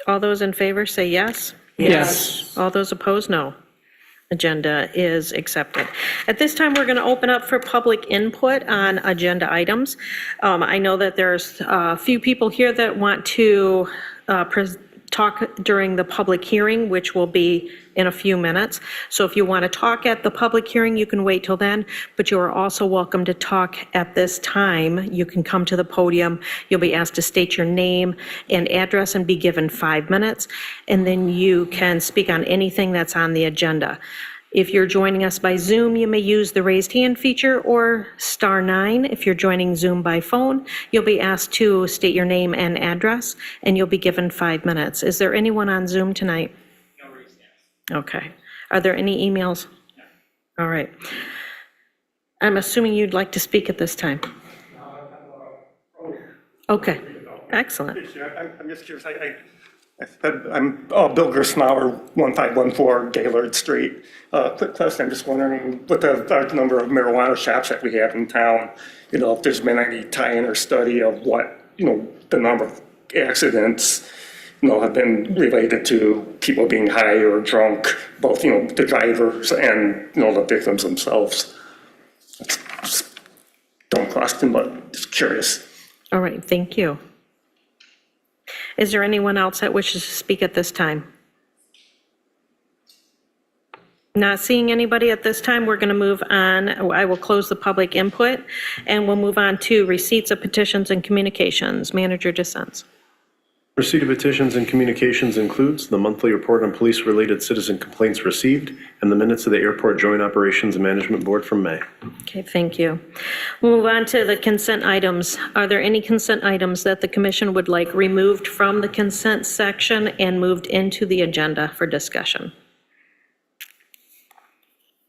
All those in favor say yes. Yes. All those opposed, no. Agenda is accepted. At this time, we're going to open up for public input on agenda items. I know that there's a few people here that want to talk during the public hearing, which will be in a few minutes. So if you want to talk at the public hearing, you can wait till then, but you are also welcome to talk at this time. You can come to the podium. You'll be asked to state your name and address and be given 5 minutes, and then you can speak on anything that's on the agenda. If you're joining us by Zoom, you may use the raised hand feature or *9. If you're joining Zoom by phone, you'll be asked to state your name and address, and you'll be given 5 minutes. Is there anyone on Zoom tonight? No raised hands. Okay. Are there any emails? All right. I'm assuming you'd like to speak at this time. Okay. Excellent. I'm just curious, I'm Bill Gersmauer, 1514 Gaylord Street. Quick question, I'm just wondering, with the large number of marijuana shops that we have in town, if there's been any tie-in or study of what, the number of accidents, have been related to people being high or drunk, both, the drivers and, the victims themselves. That's just dumb question, but just curious. All right. Thank you. Is there anyone else that wishes to speak at this time? Not seeing anybody at this time, we're going to move on. I will close the public input, and we'll move on to receipts of petitions and communications. Manager DeSense. Receipt of petitions and communications includes the monthly report on police-related citizen complaints received and the minutes of the Airport Joint Operations and Management Board from May. Okay, thank you. We'll move on to the consent items. Are there any consent items that the commission would like removed from the consent section and moved into the agenda for discussion?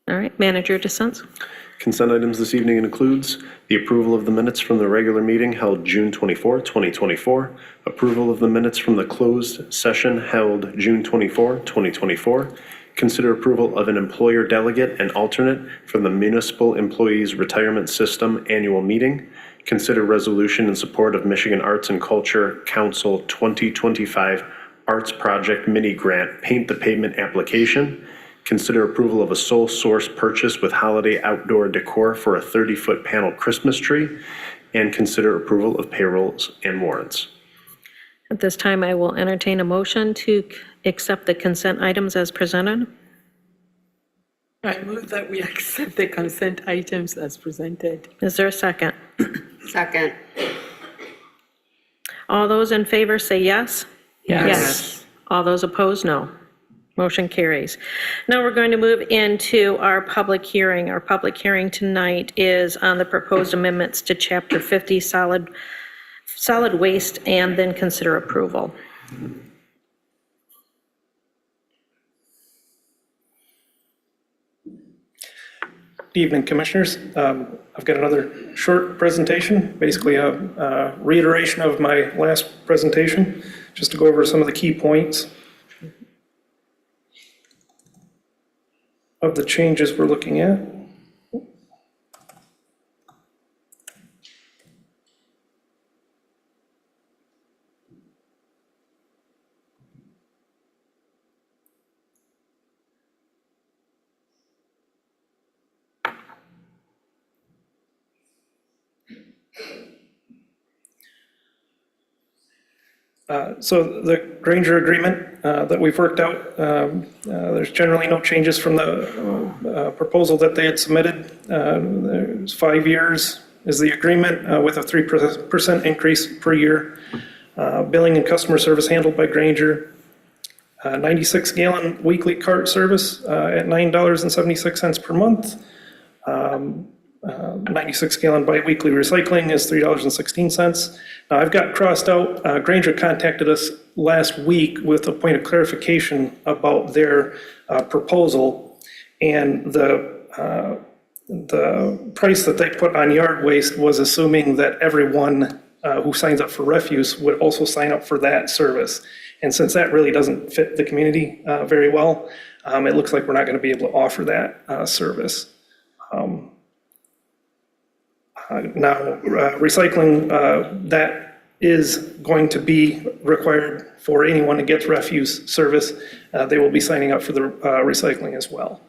All right, Manager DeSense. Consent items this evening includes the approval of the minutes from the regular meeting held June 24, 2024, approval of the minutes from the closed session held June 24, 2024, consider approval of an employer delegate and alternate for the Municipal Employees Retirement System annual meeting, consider resolution in support of Michigan Arts and Culture Council 2025 Arts Project Mini Grant Paint the Pavement application, consider approval of a sole source purchase with holiday outdoor decor for a 30-foot panel Christmas tree, and consider approval of payrolls and warrants. At this time, I will entertain a motion to accept the consent items as presented. I move that we accept the consent items as presented. Is there a second? Second. All those in favor say yes? Yes. All those opposed, no. Motion carries. Now we're going to move into our public hearing. Our public hearing tonight is on the proposed amendments to Chapter 50 solid waste, and then consider approval. Good evening, Commissioners. I've got another short presentation, basically a reiteration of my last presentation, just to go over some of the key points of the changes we're looking at. So the Granger agreement that we've worked out, there's generally no changes from the proposal that they had submitted. There's 5 years is the agreement with a 3% increase per year. Billing and customer service handled by Granger. 96-gallon weekly cart service at $9.76 per month. 96-gallon biweekly recycling is $3.16. Now, I've got crossed out, Granger contacted us last week with a point of clarification about their proposal, and the price that they put on yard waste was assuming that everyone who signs up for refuse would also sign up for that service. And since that really doesn't fit the community very well, it looks like we're not going to be able to offer that service. Now, recycling, that is going to be required for anyone who gets refuse service. They will be signing up for the recycling as well.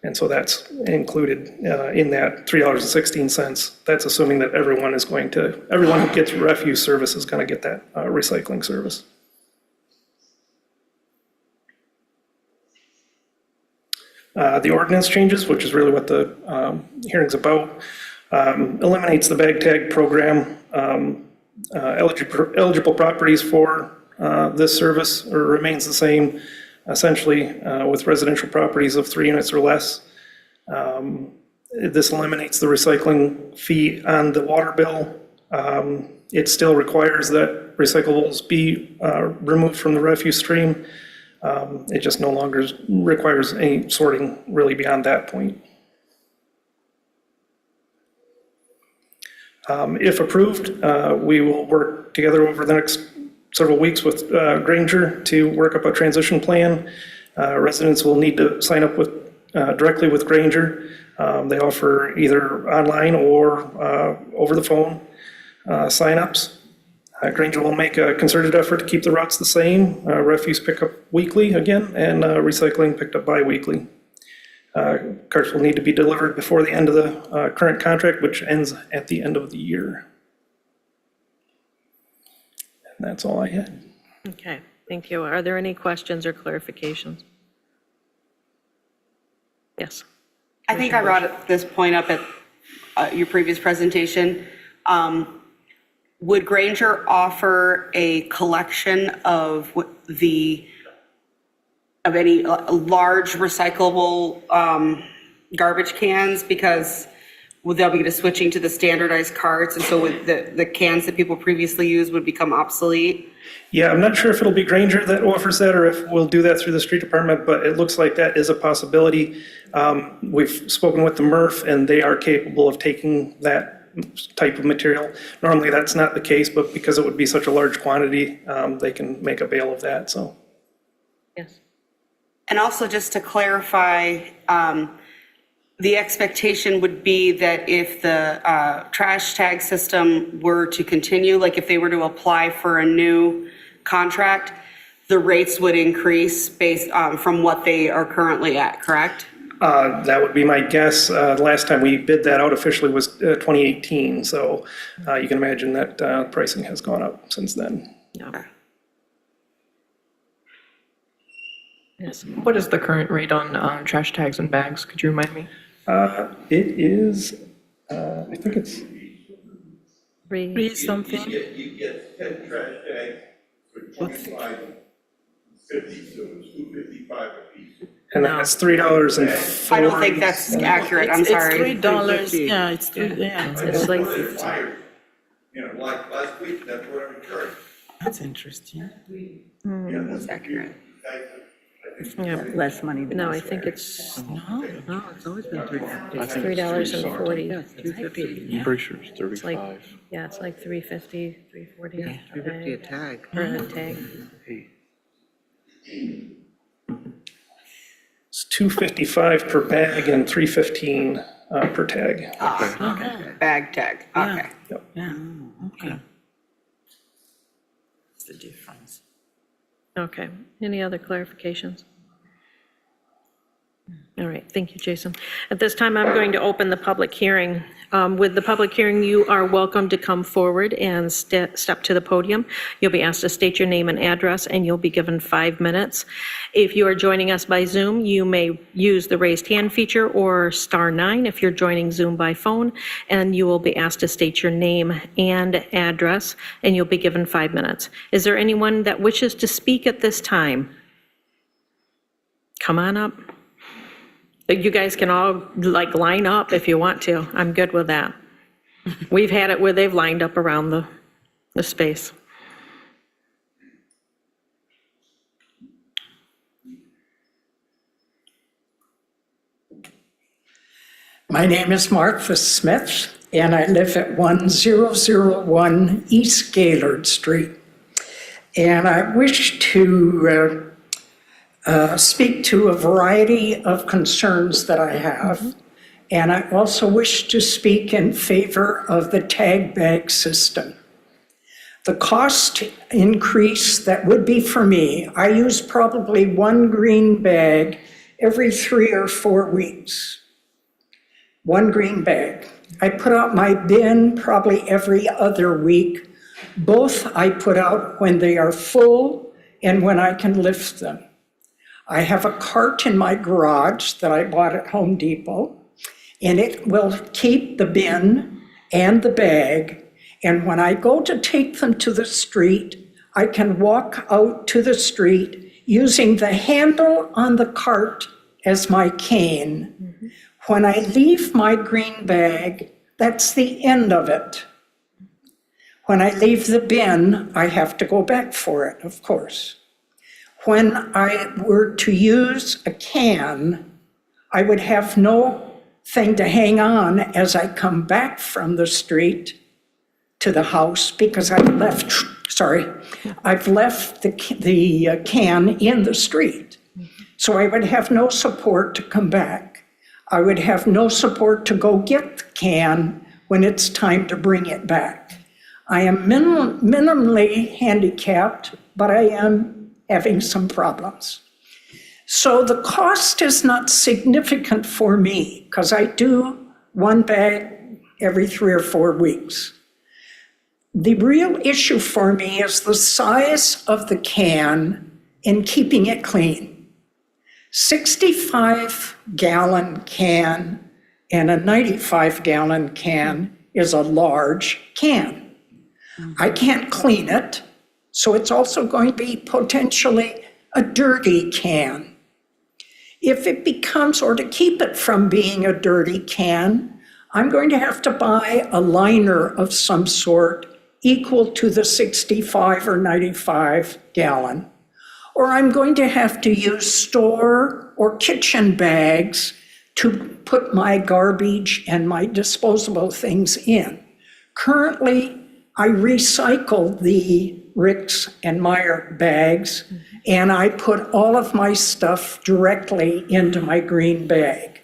And so that's included in that $3.16. That's assuming that everyone who gets refuse service is going to get that recycling service. The ordinance changes, which is really what the hearing's about. Eliminates the bag tag program. Eligible properties for this service remains the same, essentially with residential properties of 3 units or less. This eliminates the recycling fee on the water bill. It still requires that recyclables be removed from the refuse stream. It just no longer requires any sorting really beyond that point. If approved, we will work together over the next several weeks with Granger to work up a transition plan. Residents will need to sign up directly with Granger. They offer either online or over the phone signups. Granger will make a concerted effort to keep the routes the same. Refuse pickup weekly again, and recycling picked up bi-weekly. Carts will need to be delivered before the end of the current contract, which ends at the end of the year. And that's all I had. Okay, thank you. Are there any questions or clarifications? Yes. I think I brought this point up at your previous presentation. Would Granger offer a collection of any large recyclable garbage cans? Because they'll be switching to the standardized carts, and so with the cans that people previously used would become obsolete? Yeah, I'm not sure if it'll be Granger that offers that or if we'll do that through the street department, but it looks like that is a possibility. We've spoken with the MRF, and they are capable of taking that type of material. Normally that's not the case, but because it would be such a large quantity, they can make a bale of that, so. Yes. And also, just to clarify, the expectation would be that if the trash tag system were to continue, like if they were to apply for a new contract, the rates would increase based from what they are currently at, correct? That would be my guess. Last time we bid that out officially was 2018, so you can imagine that pricing has gone up since then. No. Yes. What is the current rate on trash tags and bags? Could you remind me? It is, I think it's Three something? You get 10 trash bags for 25, 50, so it's $2.55 a piece. And that's $3.04. I don't think that's accurate, I'm sorry. It's $3, yeah, It's like, Fired. You know, like last week, that's what I returned. that's interesting. Yeah, that's accurate. yeah, Less money than no, I elsewhere. think it's No, it's always been $3.50. I think it's $3.40. $3.50. I'm pretty sure it's It's like, 35. yeah, it's like $3.50, $3.40. Yeah, $3.50 a tag. For a tag. It's $2.55 per bag and $3.15 per tag. Bag tag, okay. Yeah, okay. What's the difference? Okay, any other clarifications? All right, thank you, Jason. At this time, I'm going to open the public hearing. With the public hearing, you are welcome to come forward and step to the podium. You'll be asked to state your name and address, and you'll be given 5 minutes. If you are joining us by Zoom, you may use the raised hand feature or *9 if you're joining Zoom by phone, and you will be asked to state your name and address, and you'll be given 5 minutes. Is there anyone that wishes to speak at this time? Come on up. You guys can all like line up if you want to. I'm good with that. We've had it where they've lined up around the space. My name is Martha Smith, and I live at 1001 East Gaylord Street. And I wish to speak to a variety of concerns that I have. And I also wish to speak in favor of the tag bag system. The cost increase that would be for me, I use probably one green bag every 3 or 4 weeks. One green bag. I put out my bin probably every other week. Both I put out when they are full and when I can lift them. I have a cart in my garage that I bought at Home Depot, and it will keep the bin and the bag. And when I go to take them to the street, I can walk out to the street using the handle on the cart as my cane. When I leave my green bag, that's the end of it. When I leave the bin, I have to go back for it, of course. When I were to use a can, I would have no thing to hang on as I come back from the street to the house because I've left the can in the street. So I would have no support to come back. I would have no support to go get the can when it's time to bring it back. I am minimally handicapped, but I am having some problems. So the cost is not significant for me because I do one bag every 3 or 4 weeks. The real issue for me is the size of the can and keeping it clean. 65-gallon can and a 95-gallon can is a large can. I can't clean it, so it's also going to be potentially a dirty can. If it becomes, or to keep it from being a dirty can, I'm going to have to buy a liner of some sort equal to the 65 or 95 gallon. Or I'm going to have to use store or kitchen bags to put my garbage and my disposable things in. Currently, I recycle the Ricks and Meyer bags, and I put all of my stuff directly into my green bag.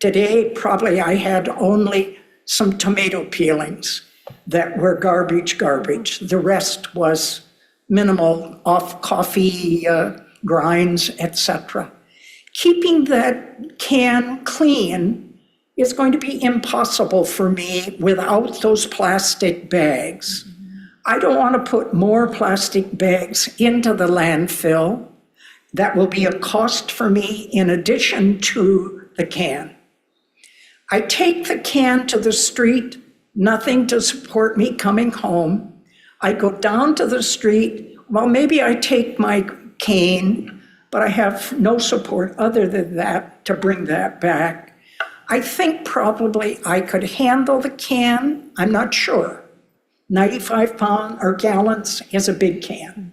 Today, probably I had only some tomato peelings that were garbage. The rest was minimal off coffee grinds, etc. Keeping that can clean is going to be impossible for me without those plastic bags. I don't want to put more plastic bags into the landfill. That will be a cost for me in addition to the can. I take the can to the street, nothing to support me coming home. I go down to the street, well, maybe I take my cane, but I have no support other than that to bring that back. I think probably I could handle the can, I'm not sure. 95 pound or gallons is a big can.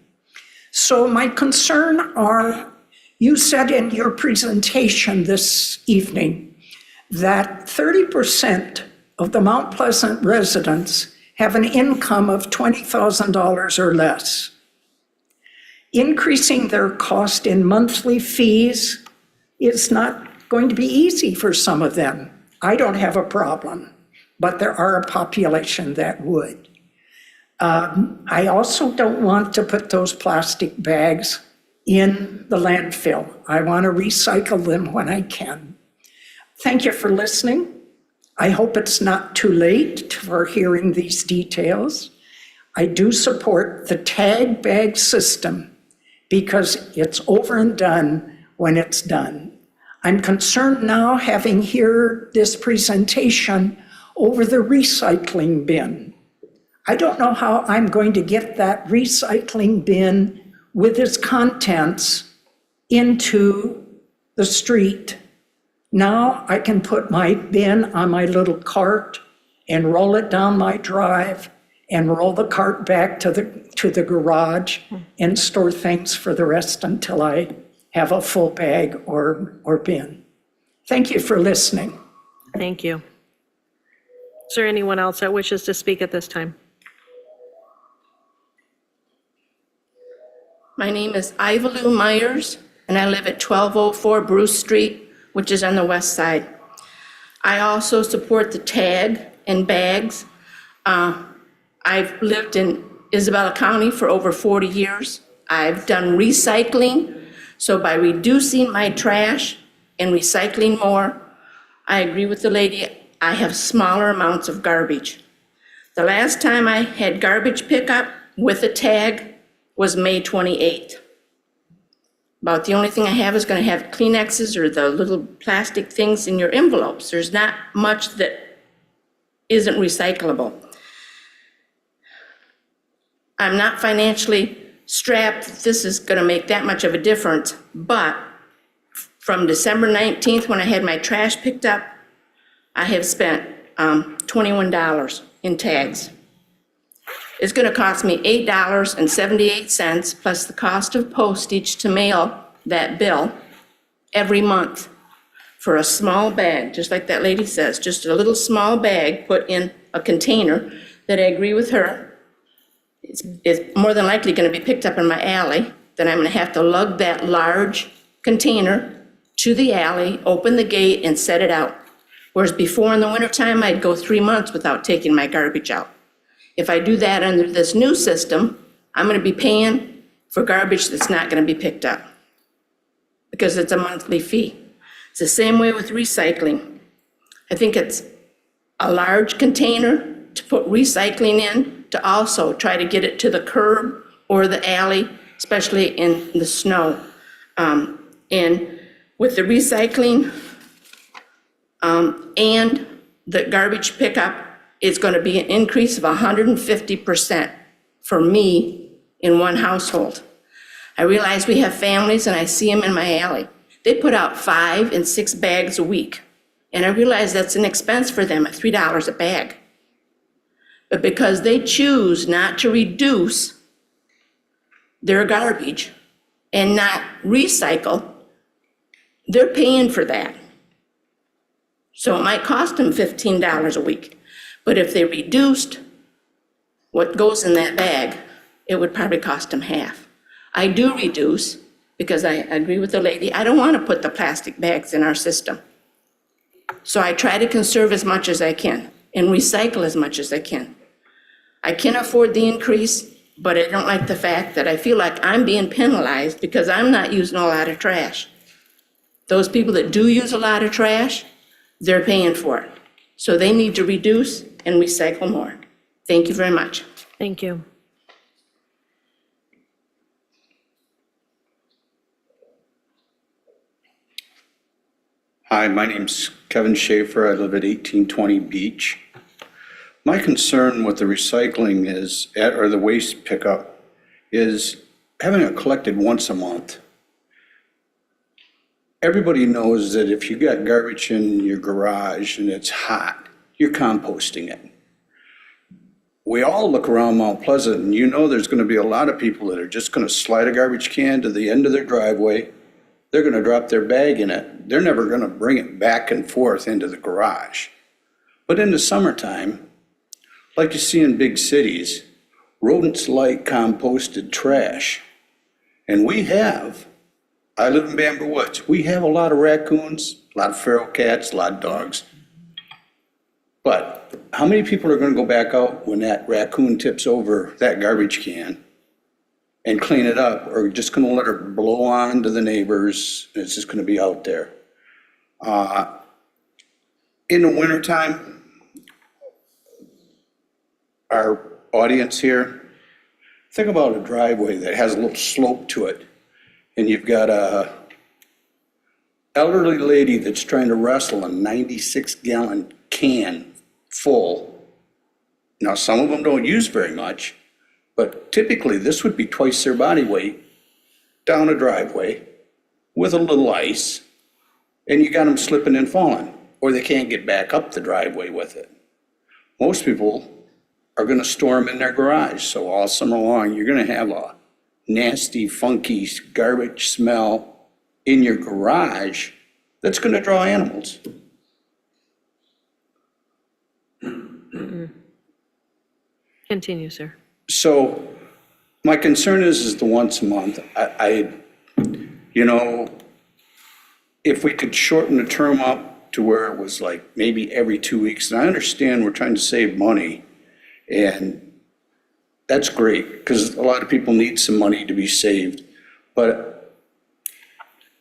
So my concern are, you said in your presentation this evening that 30% of the Mount Pleasant residents have an income of $20,000 or less. Increasing their cost in monthly fees is not going to be easy for some of them. I don't have a problem, but there are a population that would. I also don't want to put those plastic bags in the landfill. I want to recycle them when I can. Thank you for listening. I hope it's not too late for hearing these details. I do support the tag bag system because it's over and done when it's done. I'm concerned now, having heard this presentation, over the recycling bin. I don't know how I'm going to get that recycling bin with its contents into the street. Now I can put my bin on my little cart and roll it down my drive and roll the cart back to the garage and store things for the rest until I have a full bag or bin. Thank you for listening. Thank you. Is there anyone else that wishes to speak at this time? My name is Ivalou Myers, and I live at 1204 Bruce Street, which is on the west side. I also support the tag and bags. I've lived in Isabella County for over 40 years. I've done recycling, so by reducing my trash and recycling more, I agree with the lady, I have smaller amounts of garbage. The last time I had garbage pickup with a tag was May 28th. About the only thing I have is going to have Kleenexes or the little plastic things in your envelopes. There's not much that isn't recyclable. I'm not financially strapped that this is going to make that much of a difference, but from December 19th, when I had my trash picked up, I have spent $21 in tags. It's going to cost me $8.78 plus the cost of postage to mail that bill every month for a small bag, just like that lady says, just a little small bag put in a container that I agree with her. It's more than likely going to be picked up in my alley. Then I'm going to have to lug that large container to the alley, open the gate, and set it out. Whereas before in the wintertime, I'd go 3 months without taking my garbage out. If I do that under this new system, I'm going to be paying for garbage that's not going to be picked up because it's a monthly fee. It's the same way with recycling. I think it's a large container to put recycling in, to also try to get it to the curb or the alley, especially in the snow. And with the recycling and the garbage pickup, it's going to be an increase of 150% for me in one household. I realize we have families, and I see them in my alley. They put out 5 and 6 bags a week, and I realize that's an expense for them at $3 a bag. But because they choose not to reduce their garbage and not recycle, they're paying for that. So it might cost them $15 a week. But if they reduced what goes in that bag, it would probably cost them half. I do reduce because I agree with the lady. I don't want to put the plastic bags in our system. So I try to conserve as much as I can and recycle as much as I can. I can afford the increase, but I don't like the fact that I feel like I'm being penalized because I'm not using a lot of trash. Those people that do use a lot of trash, they're paying for it. So they need to reduce and recycle more. Thank you very much. Thank you. Hi, my name's Kevin Schaefer. I live at 1820 Beach. My concern with the recycling is, or the waste pickup, is having it collected once a month. Everybody knows that if you got garbage in your garage and it's hot, you're composting it. We all look around Mount Pleasant and you know there's gonna be a lot of people that are just gonna slide a garbage can to the end of their driveway. They're gonna drop their bag in it. They're never gonna bring it back and forth into the garage. But in the summertime, like you see in big cities, rodents like composted trash. And I live in Bamber Woods, we have a lot of raccoons, a lot of feral cats, a lot of dogs. But how many people are gonna go back out when that raccoon tips over that garbage can and clean it up, or just gonna let it blow on to the neighbors, and it's just gonna be out there? In the wintertime, our audience here, think about a driveway that has a little slope to it, and you've got a elderly lady that's trying to wrestle a 96-gallon can full. Now, some of them don't use very much, but typically this would be twice their body weight down a driveway with a little ice, and you got them slipping and falling, or they can't get back up the driveway with it. Most people are gonna store them in their garage, so all summer long, you're gonna have a nasty, funky garbage smell in your garage that's gonna draw animals. Continue, sir. So my concern is the once a month. If we could shorten the term up to where it was like maybe every 2 weeks, and I understand we're trying to save money, and that's great, because a lot of people need some money to be saved. But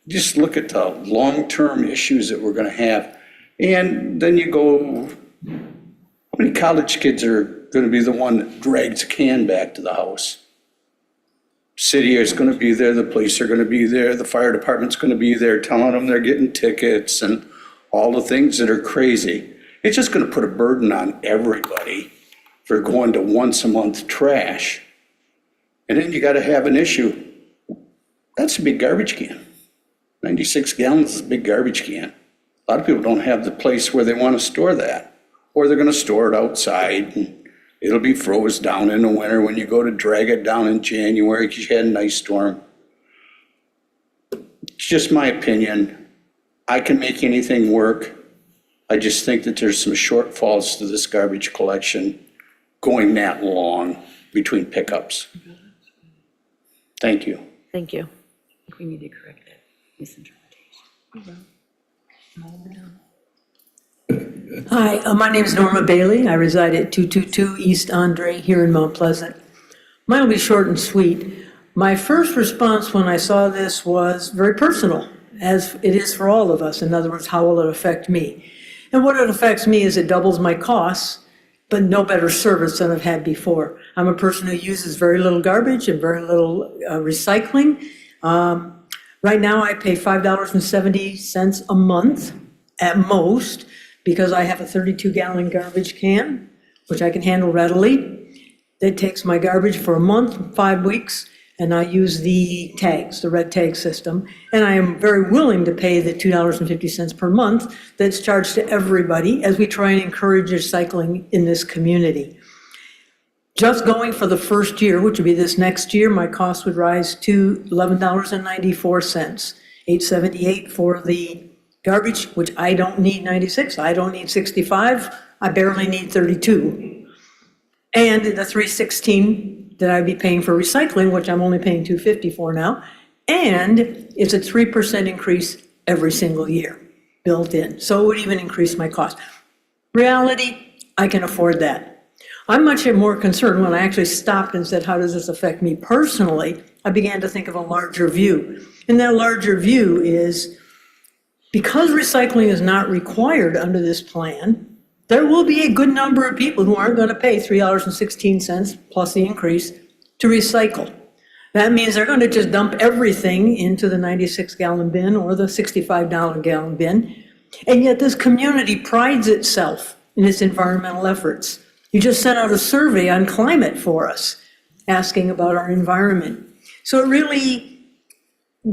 just look at the long-term issues that we're gonna have. And then you go, how many college kids are gonna be the one that drags a can back to the house? City is gonna be there, the police are gonna be there, the fire department's gonna be there telling them they're getting tickets and all the things that are crazy. It's just gonna put a burden on everybody for going to once a month trash. And then you gotta have an issue. That's a big garbage can. 96 gallons is a big garbage can. A lot of people don't have the place where they wanna store that, or they're gonna store it outside, and it'll be froze down in the winter when you go to drag it down in January because you had an ice storm. It's just my opinion. I can make anything work. I just think that there's some shortfalls to this garbage collection going that long between pickups. Thank you. Thank you. We need to correct that misinterpretation. Hi, my name is Norma Bailey. I reside at 222 East Andre here in Mount Pleasant. Mine will be short and sweet. My first response when I saw this was very personal, as it is for all of us. In other words, how will it affect me? And what it affects me is it doubles my costs, but no better service than I've had before. I'm a person who uses very little garbage and very little recycling. Right now, I pay $5.70 a month at most, because I have a 32-gallon garbage can, which I can handle readily. That takes my garbage for a month, 5 weeks, and I use the tags, the red tag system. And I am very willing to pay the $2.50 per month that's charged to everybody as we try and encourage recycling in this community. Just going for the first year, which would be this next year, my cost would rise to $11.94, $8.78 for the garbage, which I don't need 96, I don't need 65, I barely need 32. And the $3.16 that I'd be paying for recycling, which I'm only paying $2.50 for now, and it's a 3% increase every single year built in. So it would even increase my cost. Reality, I can afford that. I'm much more concerned when I actually stopped and said, how does this affect me personally? I began to think of a larger view. And that larger view is, because recycling is not required under this plan, there will be a good number of people who aren't going to pay $3.16 plus the increase to recycle. That means they're going to just dump everything into the 96-gallon bin or the $65-gallon bin. And yet this community prides itself in its environmental efforts. You just sent out a survey on climate for us, asking about our environment. So it really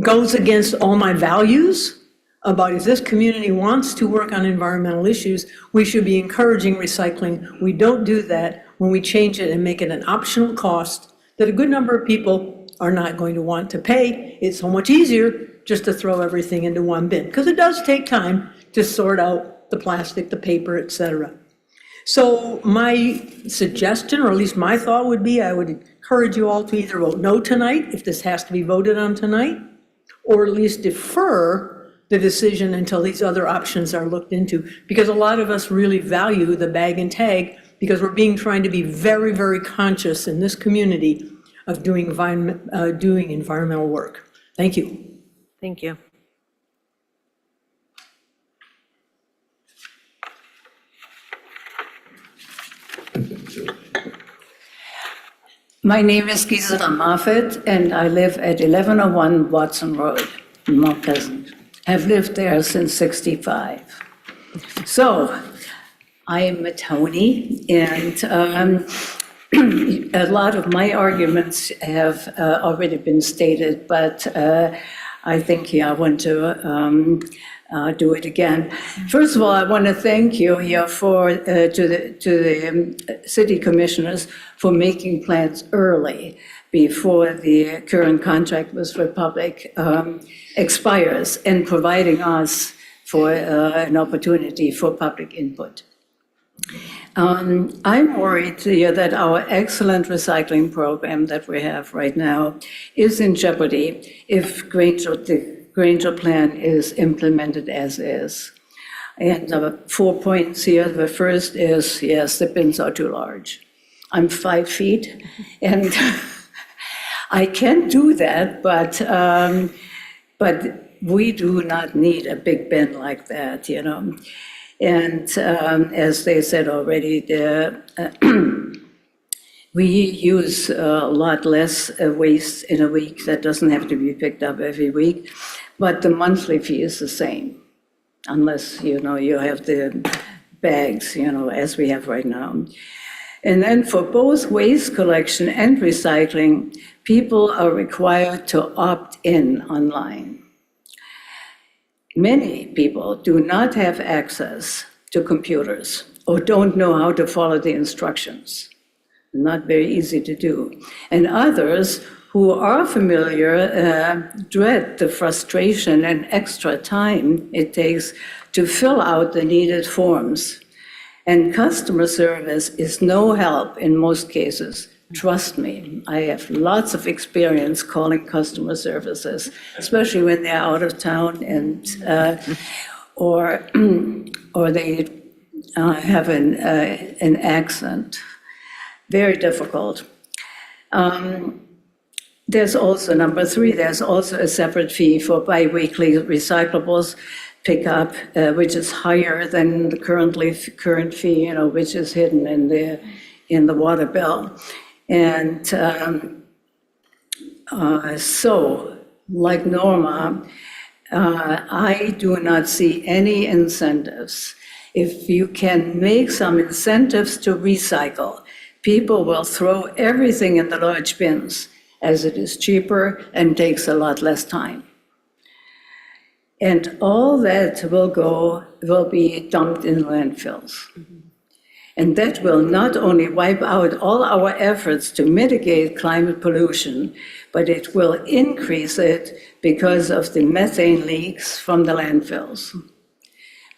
goes against all my values about if this community wants to work on environmental issues, we should be encouraging recycling. We don't do that when we change it and make it an optional cost that a good number of people are not going to want to pay. It's so much easier just to throw everything into one bin, because it does take time to sort out the plastic, the paper, et cetera. So my suggestion, or at least my thought would be, I would encourage you all to either vote no tonight, if this has to be voted on tonight, or at least defer the decision until these other options are looked into, because a lot of us really value the bag and tag, because we're trying to be very, very conscious in this community of doing environmental work. Thank you. Thank you. My name is Gisela Moffett, and I live at 1101 Watson Road in Mount Pleasant. Have lived there since '65. So, I am a Tony, and a lot of my arguments have already been stated, but I think I want to do it again. First of all, I want to thank you here to the city commissioners for making plans early before the current contract with Republic expires and providing us for an opportunity for public input. I'm worried here that our excellent recycling program that we have right now is in jeopardy if the Granger plan is implemented as is. And 4 points here. The first is, yes, the bins are too large. I'm 5 feet, and I can do that, but we do not need a big bin like that, you know. And as they said already, we use a lot less waste in a week. That doesn't have to be picked up every week, but the monthly fee is the same, unless, you know, you have the bags, you know, as we have right now. And then for both waste collection and recycling, people are required to opt in online. Many people do not have access to computers or don't know how to follow the instructions. Not very easy to do. And others who are familiar dread the frustration and extra time it takes to fill out the needed forms. And customer service is no help in most cases. Trust me, I have lots of experience calling customer services, especially when they're out of town and or they have an accent. Very difficult. There's also, number 3, there's also a separate fee for biweekly recyclables pickup, which is higher than the current fee, you know, which is hidden in the water bill. And so, like Norma, I do not see any incentives. If you can make some incentives to recycle, people will throw everything in the large bins, as it is cheaper and takes a lot less time. And all that will be dumped in landfills. And that will not only wipe out all our efforts to mitigate climate pollution, but it will increase it because of the methane leaks from the landfills.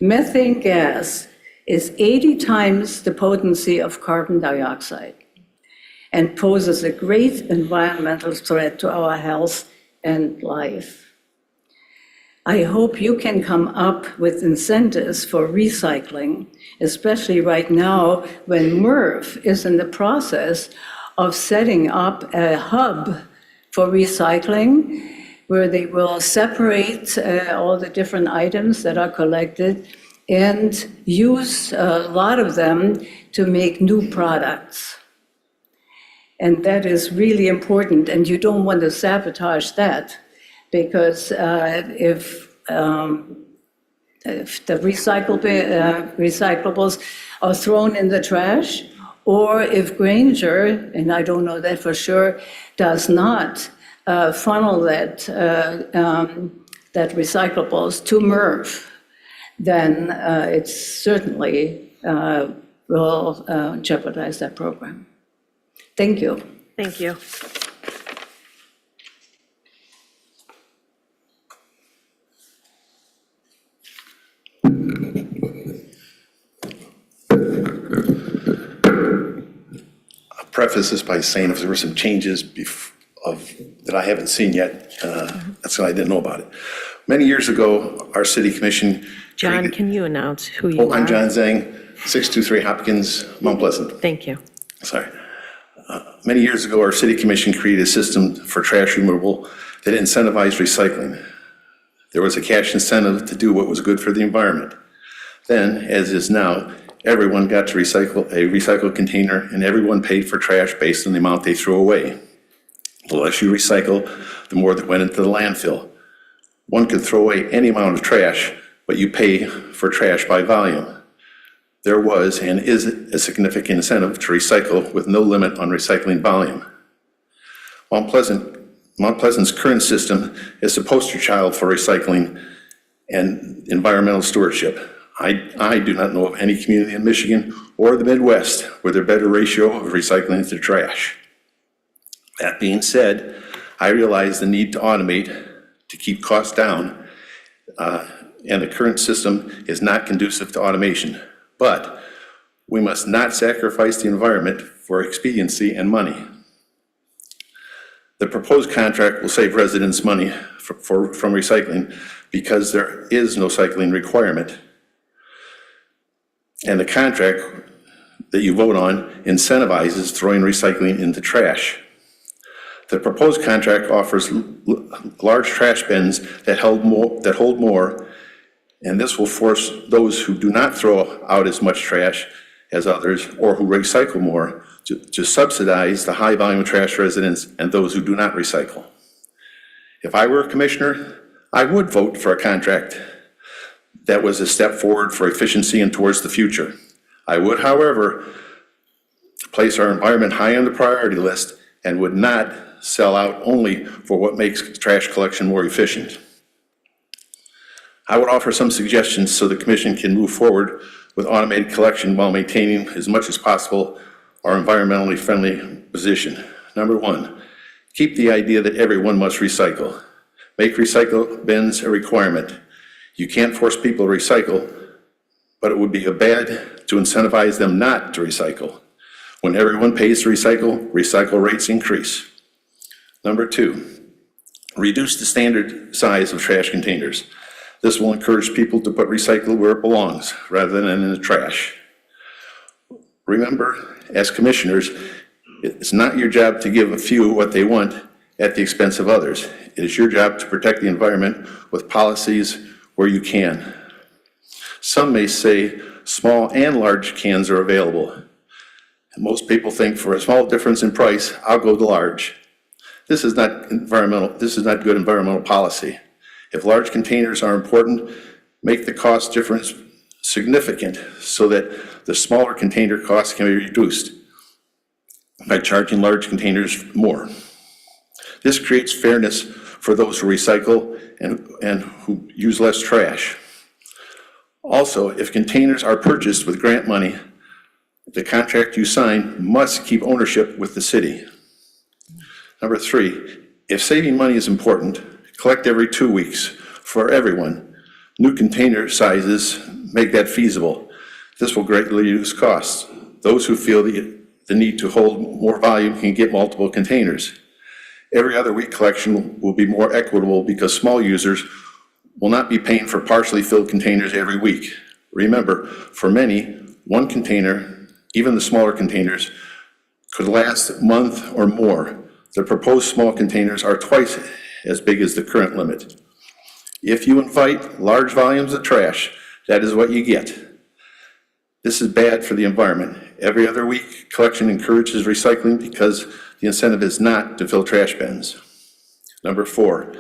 Methane gas is 80 times the potency of carbon dioxide and poses a great environmental threat to our health and life. I hope you can come up with incentives for recycling, especially right now when MRF is in the process of setting up a hub for recycling, where they will separate all the different items that are collected and use a lot of them to make new products. And that is really important, and you don't want to sabotage that, because if the recyclables are thrown in the trash or if Granger, and I don't know that for sure, does not funnel that recyclables to MRF, then it certainly will jeopardize that program. Thank you. Thank you. I'll preface this by saying if there were some changes that I haven't seen yet, that's why I didn't know about it. Many years ago, our city commission. John, can you announce who you are? I'm John Zhang, 623 Hopkins, Mount Pleasant. Thank you. Sorry. Many years ago, our city commission created a system for trash removal that incentivized recycling. There was a cash incentive to do what was good for the environment. Then, as is now, everyone got to recycle a recycled container and everyone paid for trash based on the amount they threw away. The less you recycle, the more that went into the landfill. One could throw away any amount of trash, but you pay for trash by volume. There was and is a significant incentive to recycle with no limit on recycling volume. Mount Pleasant's current system is the poster child for recycling and environmental stewardship. I do not know of any community in Michigan or the Midwest with a better ratio of recycling to trash. That being said, I realize the need to automate to keep costs down, and the current system is not conducive to automation. But we must not sacrifice the environment for expediency and money. The proposed contract will save residents money from recycling because there is no cycling requirement. And the contract that you vote on incentivizes throwing recycling into trash. The proposed contract offers large trash bins that hold more, and this will force those who do not throw out as much trash as others or who recycle more to subsidize the high volume trash residents and those who do not recycle. If I were a commissioner, I would vote for a contract that was a step forward for efficiency and towards the future. I would, however, place our environment high on the priority list and would not sell out only for what makes trash collection more efficient. I would offer some suggestions so the commission can move forward with automated collection while maintaining as much as possible our environmentally friendly position. Number one, keep the idea that everyone must recycle. Make recycle bins a requirement. You can't force people to recycle, but it would be bad to incentivize them not to recycle. When everyone pays to recycle, recycle rates increase. Number two, reduce the standard size of trash containers. This will encourage people to put recycle where it belongs rather than in the trash. Remember, as commissioners, it's not your job to give a few what they want at the expense of others. It is your job to protect the environment with policies where you can. Some may say small and large cans are available. And most people think for a small difference in price, I'll go to large. This is not good environmental policy. If large containers are important, make the cost difference significant so that the smaller container costs can be reduced by charging large containers more. This creates fairness for those who recycle and who use less trash. Also, if containers are purchased with grant money, the contract you sign must keep ownership with the city. Number three, if saving money is important, collect every 2 weeks for everyone. New container sizes make that feasible. This will greatly reduce costs. Those who feel the need to hold more volume can get multiple containers. Every other week collection will be more equitable because small users will not be paying for partially filled containers every week. Remember, for many, one container, even the smaller containers, could last a month or more. The proposed small containers are twice as big as the current limit. If you invite large volumes of trash, that is what you get. This is bad for the environment. Every other week, collection encourages recycling because the incentive is not to fill trash bins. Number four,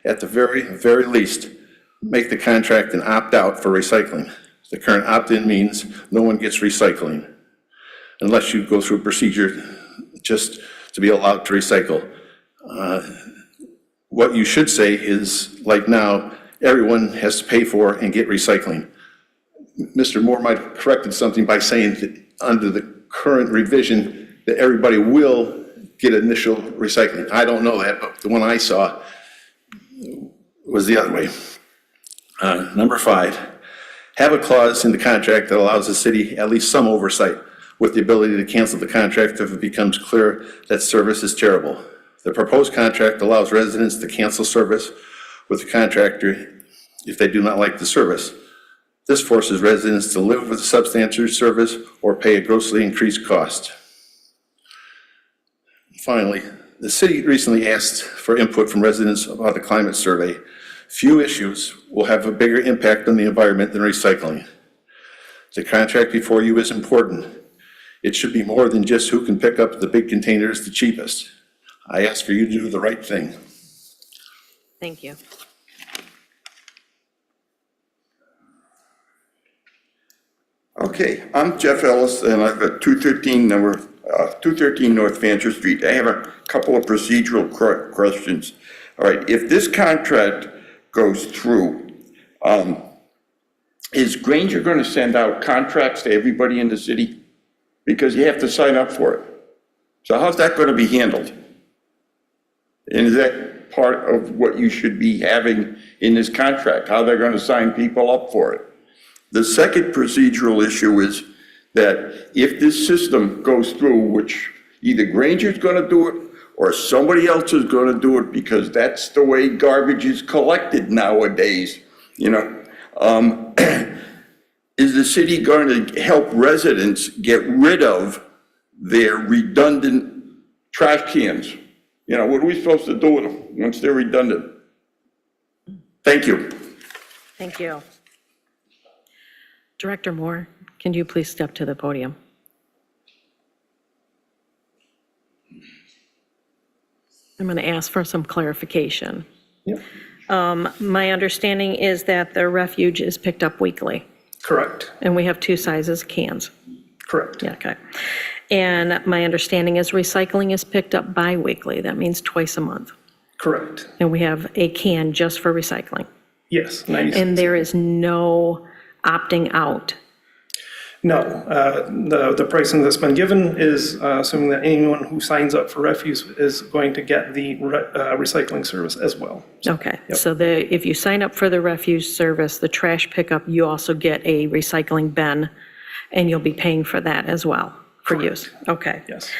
at the very, very least, make the contract an opt-out for recycling. The current opt-in means no one gets recycling. unless you go through a procedure just to be allowed to recycle. What you should say is, like now, everyone has to pay for and get recycling. Mr. Moore might have corrected something by saying that under the current revision, that everybody will get initial recycling. I don't know that, but the one I saw was the other way. Number 5, have a clause in the contract that allows the city at least some oversight with the ability to cancel the contract if it becomes clear that service is terrible. The proposed contract allows residents to cancel service with the contractor if they do not like the service. This forces residents to live with a substandard service or pay a grossly increased cost. Finally, the city recently asked for input from residents about the climate survey. Few issues will have a bigger impact on the environment than recycling. The contract before you is important. It should be more than just who can pick up the big containers the cheapest. I ask for you to do the right thing. Thank you. Okay, I'm Jeff Ellis, and I've got 213 North Fancher Street. I have a couple of procedural questions. All right, if this contract goes through, is Granger going to send out contracts to everybody in the city? Because you have to sign up for it. So how's that going to be handled? And is that part of what you should be having in this contract, how they're going to sign people up for it? The second procedural issue is that if this system goes through, which either Granger's going to do it or somebody else is going to do it because that's the way garbage is collected nowadays, you know, is the city going to help residents get rid of their redundant trash cans? You know, what are we supposed to do with them once they're redundant? Thank you. Thank you. Director Moore, can you please step to the podium? I'm going to ask for some clarification. Yep. My understanding is that the refuge is picked up weekly, Correct, and we have 2 sizes of cans. correct. Yeah, okay. And my understanding is recycling is picked up bi-weekly. That means twice a month. Correct, And we have a can just for recycling. yes. 90 And there is no opting out. No, the pricing that's been given is assuming that anyone who signs up for refuse is going to get the recycling service as well. Okay, Yep. so if you sign up for the refuse service, the trash pickup, you also get a recycling bin, and you'll be paying for that as well, for use. Okay. Yes.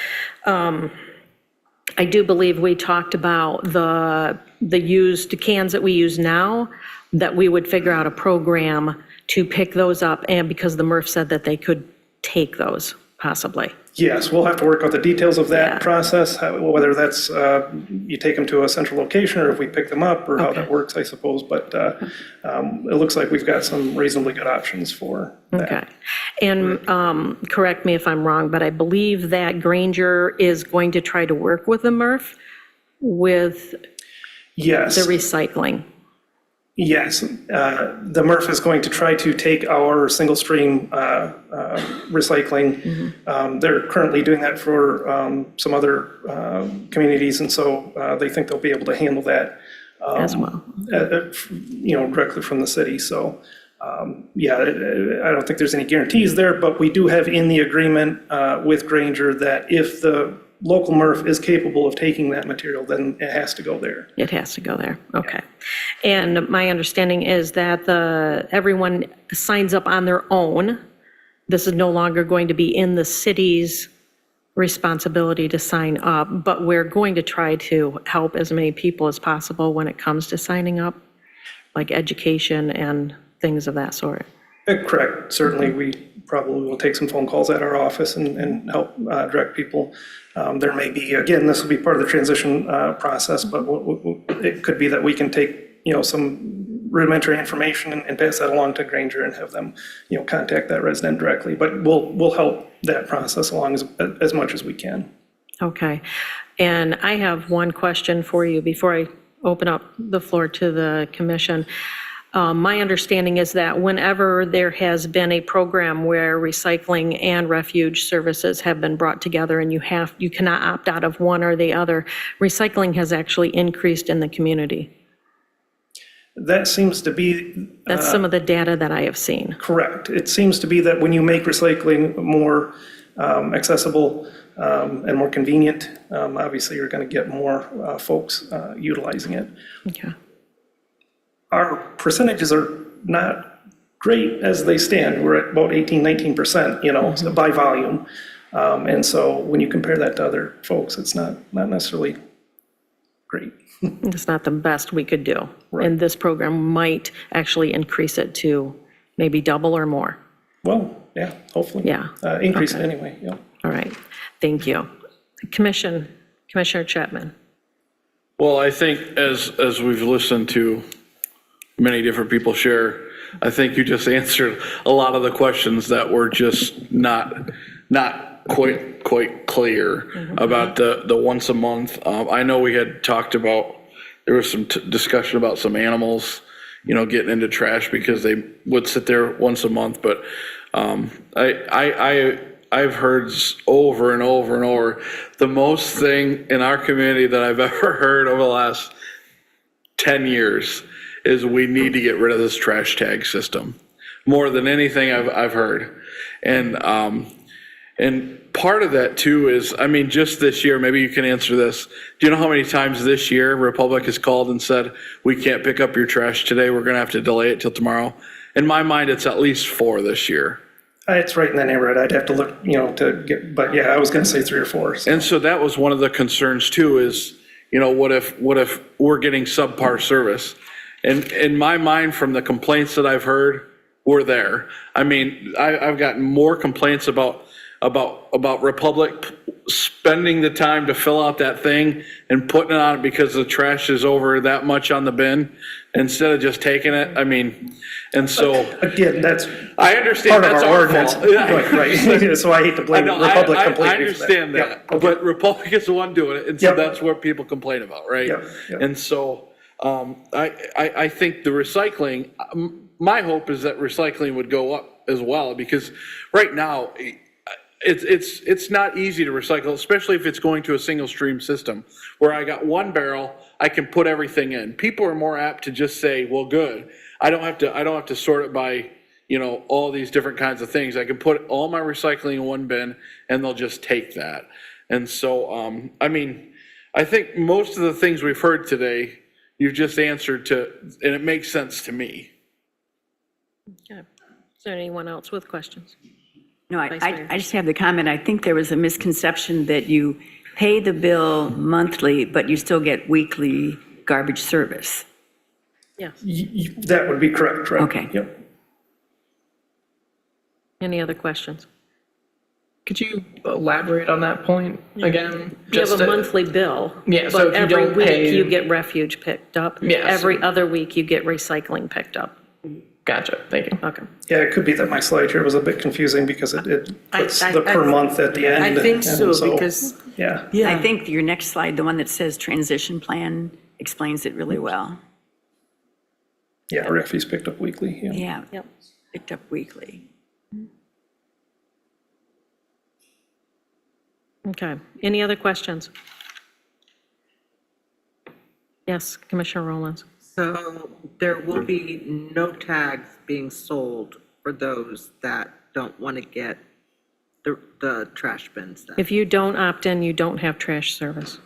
I do believe we talked about the used cans that we use now, that we would figure out a program to pick those up, and because the MRF said that they could take those, possibly. Yes, we'll have to work out the details of that Yeah. process, whether that's you take them to a central location or if we pick them up or how that works, I suppose. But it looks like we've got some reasonably good options for that. Okay. And correct me if I'm wrong, but I believe that Granger is going to try to work with the MRF with Yes. the recycling. Yes, the MRF is going to try to take our single stream recycling. They're currently doing that for some other communities, and so they think they'll be able to handle that As well. Directly from the city. So, yeah, I don't think there's any guarantees there, but we do have in the agreement with Granger that if the local MRF is capable of taking that material, then it has to go there. It has to go there, okay. And my understanding is that everyone signs up on their own. This is no longer going to be in the city's responsibility to sign up, but we're going to try to help as many people as possible when it comes to signing up, like education and things of that sort. Correct. Certainly, we probably will take some phone calls at our office and help direct people. There may be, again, this will be part of the transition process, but it could be that we can take, some rudimentary information and pass that along to Granger and have them, contact that resident directly. But we'll help that process along as much as we can. Okay. And I have one question for you before I open up the floor to the commission. My understanding is that whenever there has been a program where recycling and refuge services have been brought together and you cannot opt out of one or the other, recycling has actually increased in the community. That seems to be. That's some of the data that I have seen. Correct. It seems to be that when you make recycling more accessible and more convenient, obviously you're going to get more folks utilizing it. Okay. Our percentages are not great as they stand. We're at about 18-19%, so by volume. And so when you compare that to other folks, it's not necessarily great. It's not the best we could do. And this program might actually increase it to maybe double or more. Well, yeah, hopefully. Yeah. Increase Okay. it anyway, yeah. All right. Thank you. Commissioner Chapman. Well, I think as we've listened to many different people share, I think you just answered a lot of the questions that were just not quite clear about the once a month. I know we had talked about, there was some discussion about some animals, getting into trash because they would sit there once a month, but I've heard over and over and over, the most thing in our community that I've ever heard over the last 10 years is we need to get rid of this trash tag system, more than anything I've heard. And part of that too is, just this year, maybe you can answer this. Do you know how many times this year Republic has called and said, we can't pick up your trash today, we're gonna have to delay it till tomorrow? In my mind, it's at least 4 this year. It's right in that neighborhood. I'd have to look, but yeah, I was going to say 3 or 4. So. And so that was one of the concerns too is, what if we're getting subpar service? And in my mind, from the complaints that I've heard, we're there. I've gotten more complaints about Republic spending the time to fill out that thing and putting it on because the trash is over that much on the bin instead of just taking it. And so. Again, that's. I understand part that's of our our ordinance. fault. Yeah. Right. So I hate to blame Republic completely. I understand that, Yep. Okay. but Republic is the one doing it, and so Yep. that's what people complain about, right? Yep. Yep. And so, I think the recycling, my hope is that recycling would go up as well, because right now, it's not easy to recycle, especially if it's going to a single stream system, where I got one barrel, I can put everything in. People are more apt to just say, well, good, I don't have to sort it by, all these different kinds of things. I can put all my recycling in one bin and they'll just take that. And so, I think most of the things we've heard today, you've just answered to, and it makes sense to me. Okay. Is there anyone else with questions? No, Vice Mayor. I just have the comment, I think there was a misconception that you pay the bill monthly, but you still get weekly garbage service. Yes. That would be correct, right? Okay. Yep. Any other questions? Could you elaborate on that point again? You have a monthly bill. Yeah, so but if you every don't week pay- you get refuge picked up. Yes. Every other week you get recycling picked up. Gotcha, thank you. Okay. Yeah, it could be that my slide here was a bit confusing because it puts the per month at the end. I think and so, because, Yeah. I think your next slide, the one that says transition plan, explains it really well. Yeah, refuse picked up weekly, yeah. Yeah, Yep. picked up weekly. Okay. Any other questions? Yes, Commissioner Rowlands. So there will be no tags being sold for those that don't want to get the trash bins then? If you don't opt in, you don't have trash service.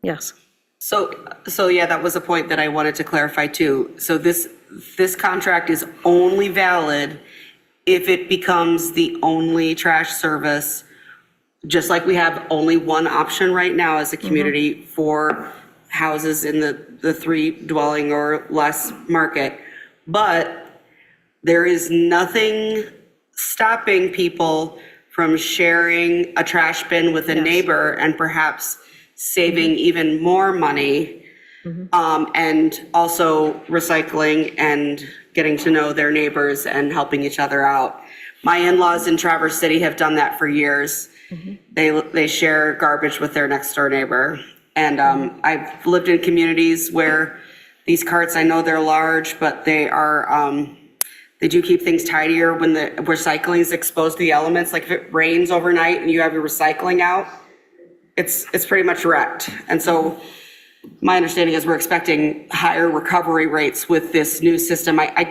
Yes. So yeah, that was a point that I wanted to clarify too. So this contract is only valid if it becomes the only trash service, just like we have only one option right now as a community for houses in the 3 dwelling or less market. But there is nothing stopping people from sharing a trash bin with a neighbor and perhaps saving even more money, and also recycling and getting to know their neighbors and helping each other out. My in-laws in Traverse City have done that for years. They share garbage with their next door neighbor. And I've lived in communities where These carts, I know they're large, but they are, they do keep things tidier when the recycling is exposed to the elements. Like if it rains overnight and you have your recycling out, it's pretty much wrecked. And so my understanding is we're expecting higher recovery rates with this new system. I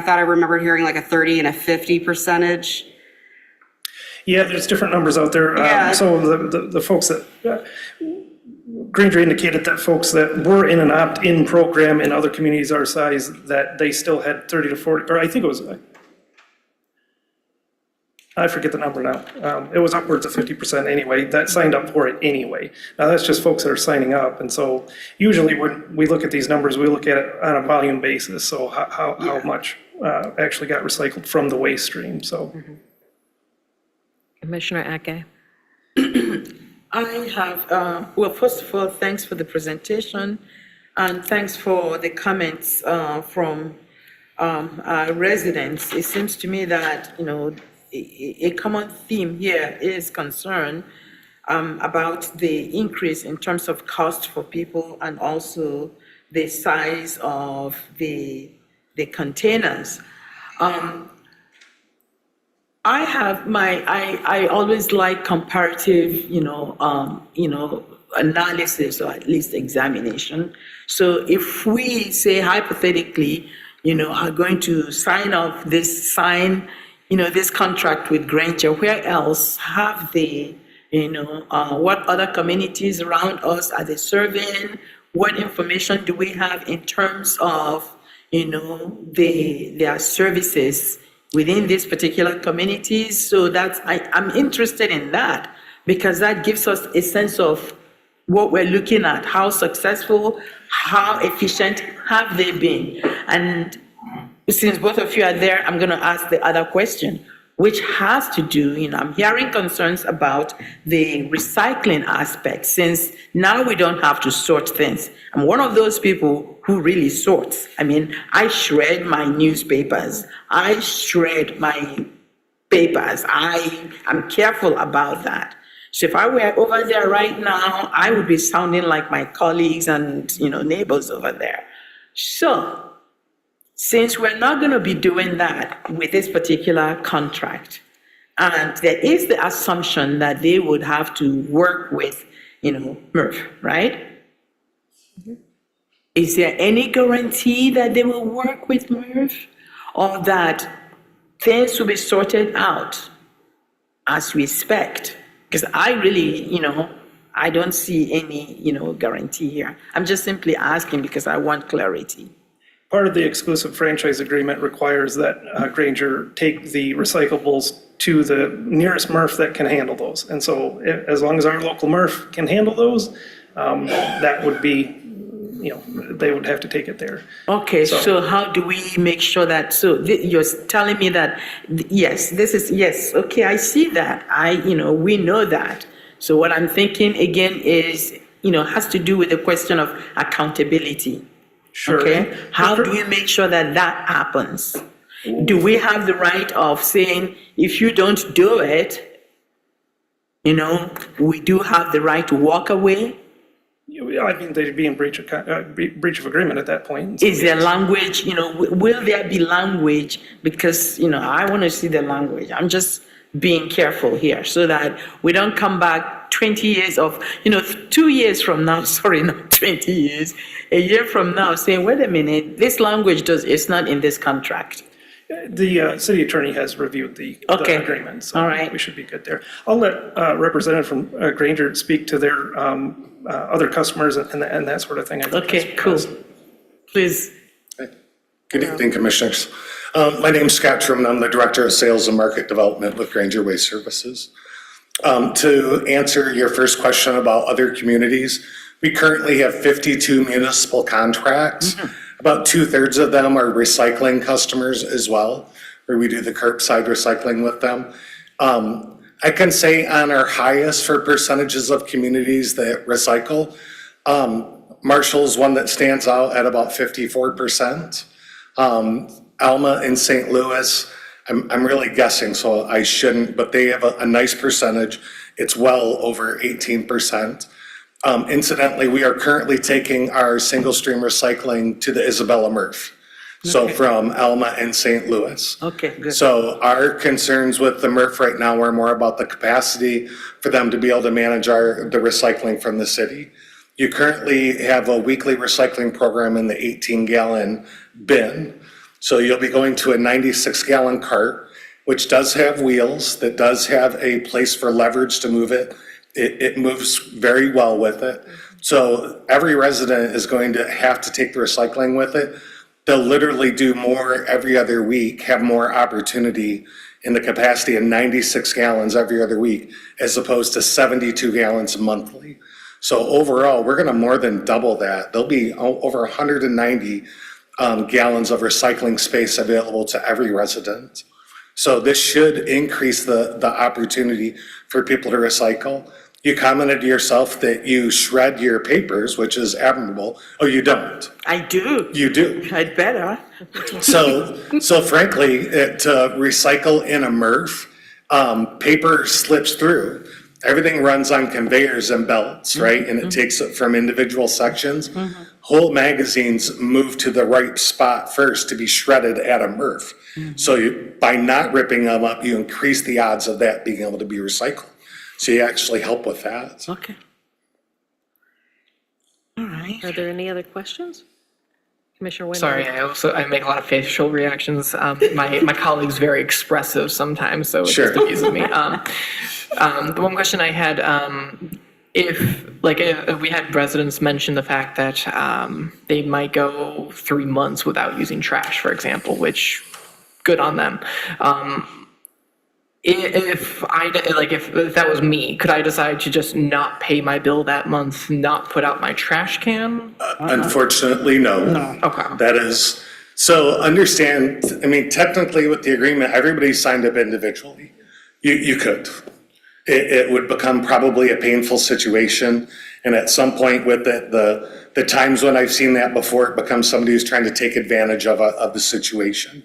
thought I remembered hearing like a 30 and a 50%. Yeah, there's different numbers out there. Yeah. So the folks that, Granger indicated that folks that were in an opt-in program in other communities our size, that they still had 30 to 40, or I think it was, I forget the number now. It was upwards of 50% anyway, that signed up for it anyway. Now, that's just folks that are signing up. And so usually when we look at these numbers, we look at it on a volume basis. So how much actually got recycled from the waste stream, so. Commissioner Ake. I have, well, first of all, thanks for the presentation, and thanks for the comments from our residents. It seems to me that, you know, a common theme here is concern about the increase in terms of cost for people and also the size of the containers. I always like comparative, analysis or at least examination. So if we say hypothetically, are going to sign this contract with Granger, where else have they, what other communities around us are they serving? What information do we have in terms of, their services within these particular communities? So I'm interested in that because that gives us a sense of what we're looking at, how successful, how efficient have they been? And since both of you are there, I'm going to ask the other question, which has to do, I'm hearing concerns about the recycling aspect, since now we don't have to sort things. I'm one of those people who really sorts. I mean, I shred my newspapers. I shred my papers. I'm careful about that. So if I were over there right now, I would be sounding like my colleagues and, neighbors over there. So since we're not going to be doing that with this particular contract, and there is the assumption that they would have to work with, MRF, right? Mm-hmm. Is there any guarantee that they will work with MRF, or that things will be sorted out as we expect? Because I really, I don't see any, guarantee here. I'm just simply asking because I want clarity. Part of the exclusive franchise agreement requires that Granger take the recyclables to the nearest MRF that can handle those. And so as long as our local MRF can handle those, that would be, they would have to take it there. Okay, so how do we make sure that, you're telling me that, yes, okay, I see that. We know that. So what I'm thinking again is, has to do with the question of accountability. Sure. Okay, how do you make sure that that happens? Do we have the right of saying, if you don't do it, we do have the right to walk away? I mean, they'd be in breach of agreement at that point. Is there language, will there be language? Because, I want to see the language. I'm just being careful here so that we don't come back 20 years of, 2 years from now, sorry, not 20 years, a year from now saying, wait a minute, this language it's not in this contract. The city attorney has reviewed the agreement, so all right. We should be good there. I'll let representative from Granger speak to their other customers and that sort of thing. Okay, cool. Please. Good evening, Commissioners. My name is Scott Truman. I'm the Director of Sales and Market Development with Granger Waste Services. To answer your first question about other communities, we currently have 52 municipal contracts. Mm-hmm. About 2/3 of them are recycling customers as well, where we do the curbside recycling with them. I can say on our highest for percentages of communities that recycle, Marshall is one that stands out at about 54%. Alma and St. Louis, I'm really guessing, so I shouldn't, but they have a nice percentage. It's well over 18%. Incidentally, we are currently taking our single stream recycling to the Isabella MRF. So Okay. from Alma and St. Louis. Okay, good. So our concerns with the MRF right now are more about the capacity for them to be able to manage the recycling from the city. You currently have a weekly recycling program in the 18-gallon bin. So you'll be going to a 96-gallon cart, which does have wheels, that does have a place for leverage to move it. It moves very well with it. So every resident is going to have to take the recycling with it. They'll literally do more every other week, have more opportunity in the capacity of 96 gallons every other week, as opposed to 72 gallons monthly. So overall, we're gonna more than double that. There'll be over 190 gallons of recycling space available to every resident. So this should increase the opportunity for people to recycle. You commented yourself that you shred your papers, which is admirable. Oh, you don't? I do. You do. I'd better. So frankly, to recycle in a MRF, paper slips through. Everything runs on conveyors and belts, right? And it takes it from individual sections. Whole magazines move to the right spot first to be shredded at a MRF. So by not ripping them up, you increase the odds of that being able to be recycled. So you actually help with that. Okay. All right. Are there any other questions? Commissioner Wayne? Sorry, I make a lot of facial reactions. My colleague's very expressive sometimes, so it Sure. just amuses me. The one question I had, if we had residents mention the fact that they might go 3 months without using trash, for example, which good on them. If that was me, could I decide to just not pay my bill that month, not put out my trash can? Unfortunately, no. Okay. That is, so understand, I mean, technically with the agreement, everybody signed up individually. You could. It would become probably a painful situation. And at some point with it, the times when I've seen that before, it becomes somebody who's trying to take advantage of the situation.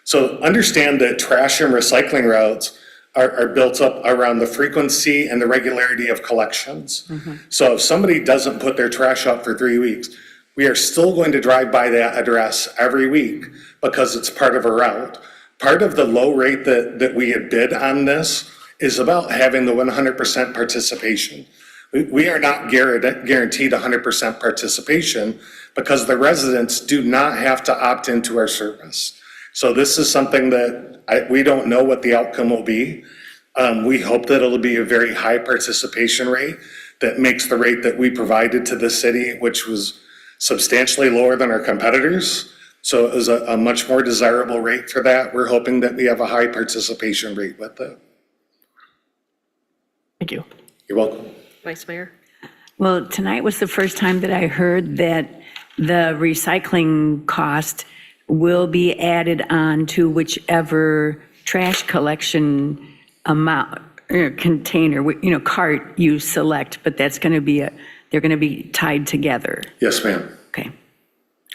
So understand that trash and recycling routes are built up around the frequency and the regularity of collections. So if somebody doesn't put their trash out for 3 weeks, we are still going to drive by that address every week because it's part of a route. Part of the low rate that we had bid on this is about having the 100% participation. We are not guaranteed 100% participation because the residents do not have to opt into our service. So this is something that we don't know what the outcome will be. We hope that it'll be a very high participation rate that makes the rate that we provided to the city, which was substantially lower than our competitors. So it was a much more desirable rate for that. We're hoping that we have a high participation rate with it. Thank you. You're welcome. Vice Mayor? Well, tonight was the first time that I heard that the recycling cost will be added on to whichever trash collection amount, container, cart you select, but that's going to be they're going to be tied together. Yes, ma'am. Okay.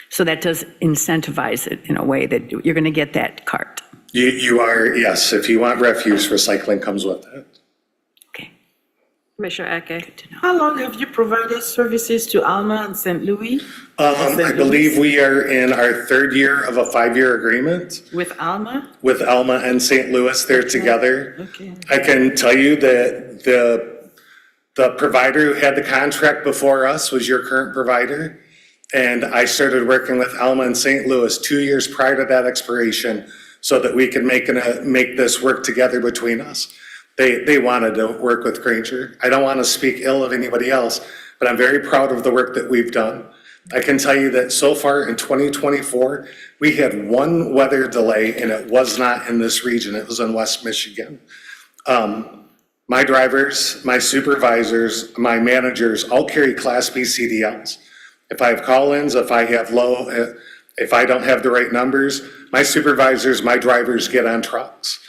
So that does incentivize it in a way that you're going to get that cart. You are, yes, if you want refuse, recycling comes with it. Commissioner Eke? How long have you provided services to Alma and St. Louis? I believe we are in our 3rd year of a 5-year agreement With Alma? with Alma and St. Louis. They're together. Okay. I can tell you that the provider who had the contract before us was your current provider. And I started working with Alma and St. Louis 2 years prior to that expiration so that we could make this work together between us. They wanted to work with Grainger. I don't want to speak ill of anybody else, but I'm very proud of the work that we've done. I can tell you that so far in 2024, we had 1 weather delay and it was not in this region. It was in West Michigan. My drivers, my supervisors, my managers all carry Class B CDLs. If I have call-ins, if I don't have the right numbers, my supervisors, my drivers get on trucks.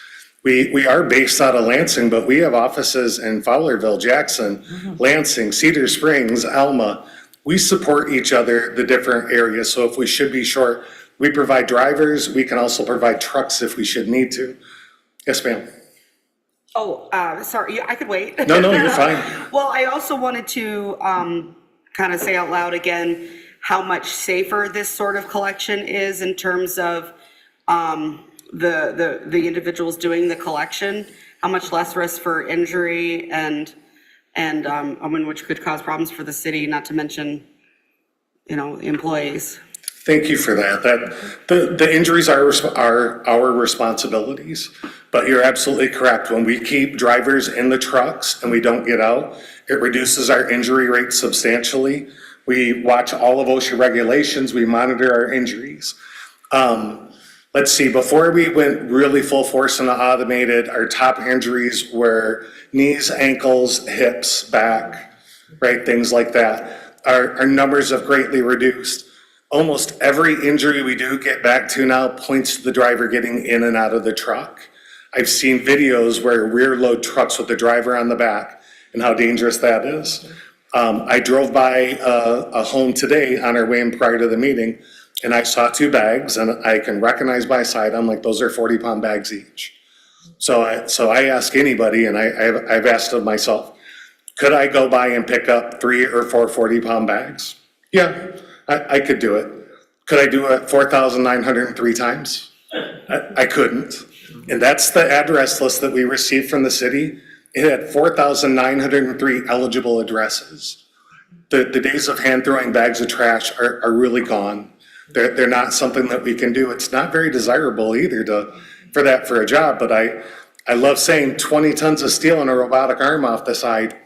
We are based out of Lansing, but we have offices in Fowlerville, Jackson, Lansing, Cedar Springs, Alma. We support each other, the different areas. So if we should be short, we provide drivers. We can also provide trucks if we should need to. Yes, ma'am. Oh, sorry, yeah, I could wait. No, you're fine. Well, I also wanted to kind of say out loud again how much safer this sort of collection is in terms of the individuals doing the collection, how much less risk for injury and I mean, which could cause problems for the city, not to mention, employees. Thank you for that. The injuries are our responsibilities, but you're absolutely correct. When we keep drivers in the trucks and we don't get out, it reduces our injury rate substantially. We watch all of OSHA regulations. We monitor our injuries. Let's see, before we went really full force into automated, our top injuries were knees, ankles, hips, back, right? Things like that. Our numbers have greatly reduced. Almost every injury we do get back to now points to the driver getting in and out of the truck. I've seen videos where rear load trucks with the driver on the back and how dangerous that is. I drove by a home today on our way in prior to the meeting, and I saw 2 bags, and I can recognize by sight, I'm like, those are 40-pound bags each. So I ask anybody, and I've asked of myself, could I go by and pick up 3 or 4 40-pound bags? Yeah, I could do it. Could I do it 4,903 times? I couldn't. And that's the address list that we received from the city. It had 4,903 eligible addresses. The days of hand throwing bags of trash are really gone. They're not something that we can do. It's not very desirable either for a job, but I love saying 20 tons of steel and a robotic arm off the side.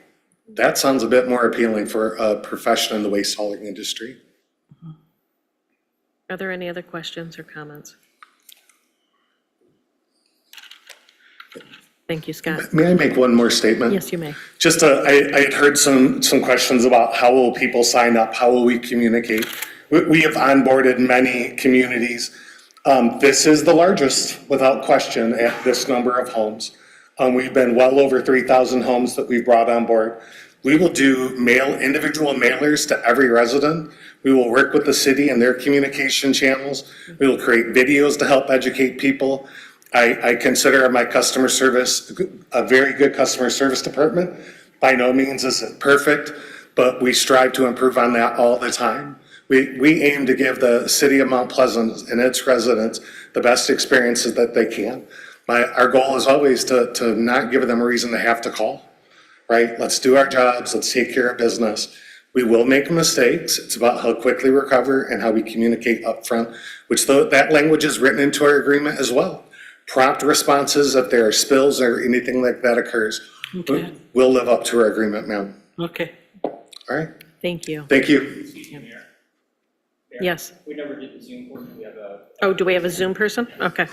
That sounds a bit more appealing for a profession in the waste hauling industry. Are there any other questions or comments? Thank you, Scott. May I make one more statement? Yes, you may. Just, I had heard some questions about how will people sign up? How will we communicate? We have onboarded many communities. This is the largest, without question, at this number of homes. We've been well over 3,000 homes that we've brought on board. We will do individual mailers to every resident. We will work with the city and their communication channels. We will create videos to help educate people. I consider my customer service a very good customer service department. By no means is it perfect, but we strive to improve on that all the time. We aim to give the city of Mount Pleasant and its residents the best experiences that they can. Our goal is always to not give them a reason to have to call, right? Let's do our jobs, let's take care of business. We will make mistakes. It's about how quickly we recover and how we communicate upfront, which that language is written into our agreement as well. Prompt responses if there are spills or anything like that occurs. Okay. We'll live up to our agreement, ma'am. Okay. All right? Thank you. Thank you. Yes. We never did the Zoom portion. We have a. Oh, do we have a Zoom person? Okay.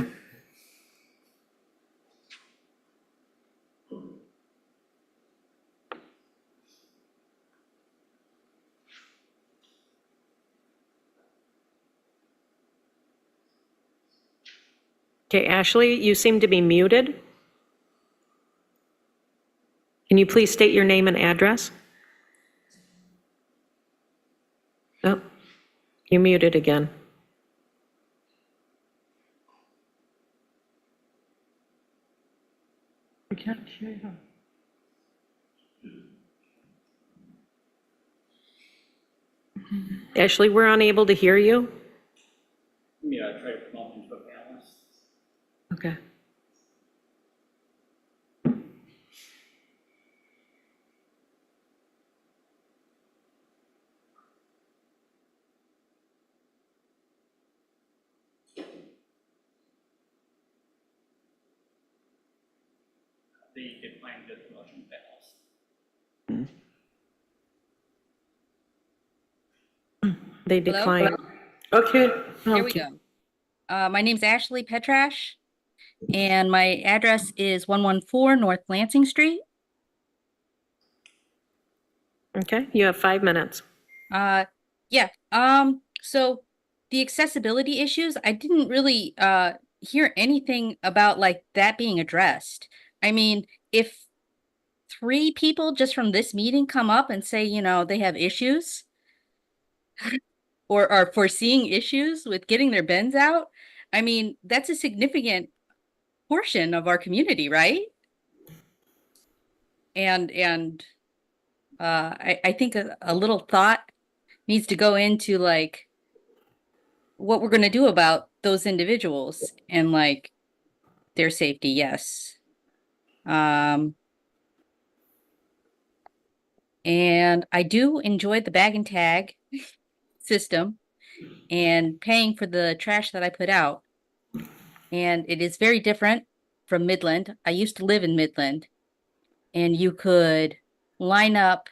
Okay, Ashley, you seem to be muted. Can you please state your name and address? Oh, you're muted again. I can't hear you. Ashley, we're unable to hear you. Yeah, try to come up into a balance. Okay. They declined the promotion panels. They Hello? declined. Okay. Here we go. My name's Ashley Petrash, and my address is 114 North Lansing Street. Okay, you have 5 minutes. Yeah, so the accessibility issues, I didn't really hear anything about like that being addressed. I mean, if 3 people just from this meeting come up and say, they have issues or are foreseeing issues with getting their bins out, I mean, that's a significant portion of our community, right? I think a little thought needs to go into like what we're going to do about those individuals and like their safety. Yes. And I do enjoy the bag and tag system and paying for the trash that I put out. And it is very different from Midland. I used to live in Midland, and you could line up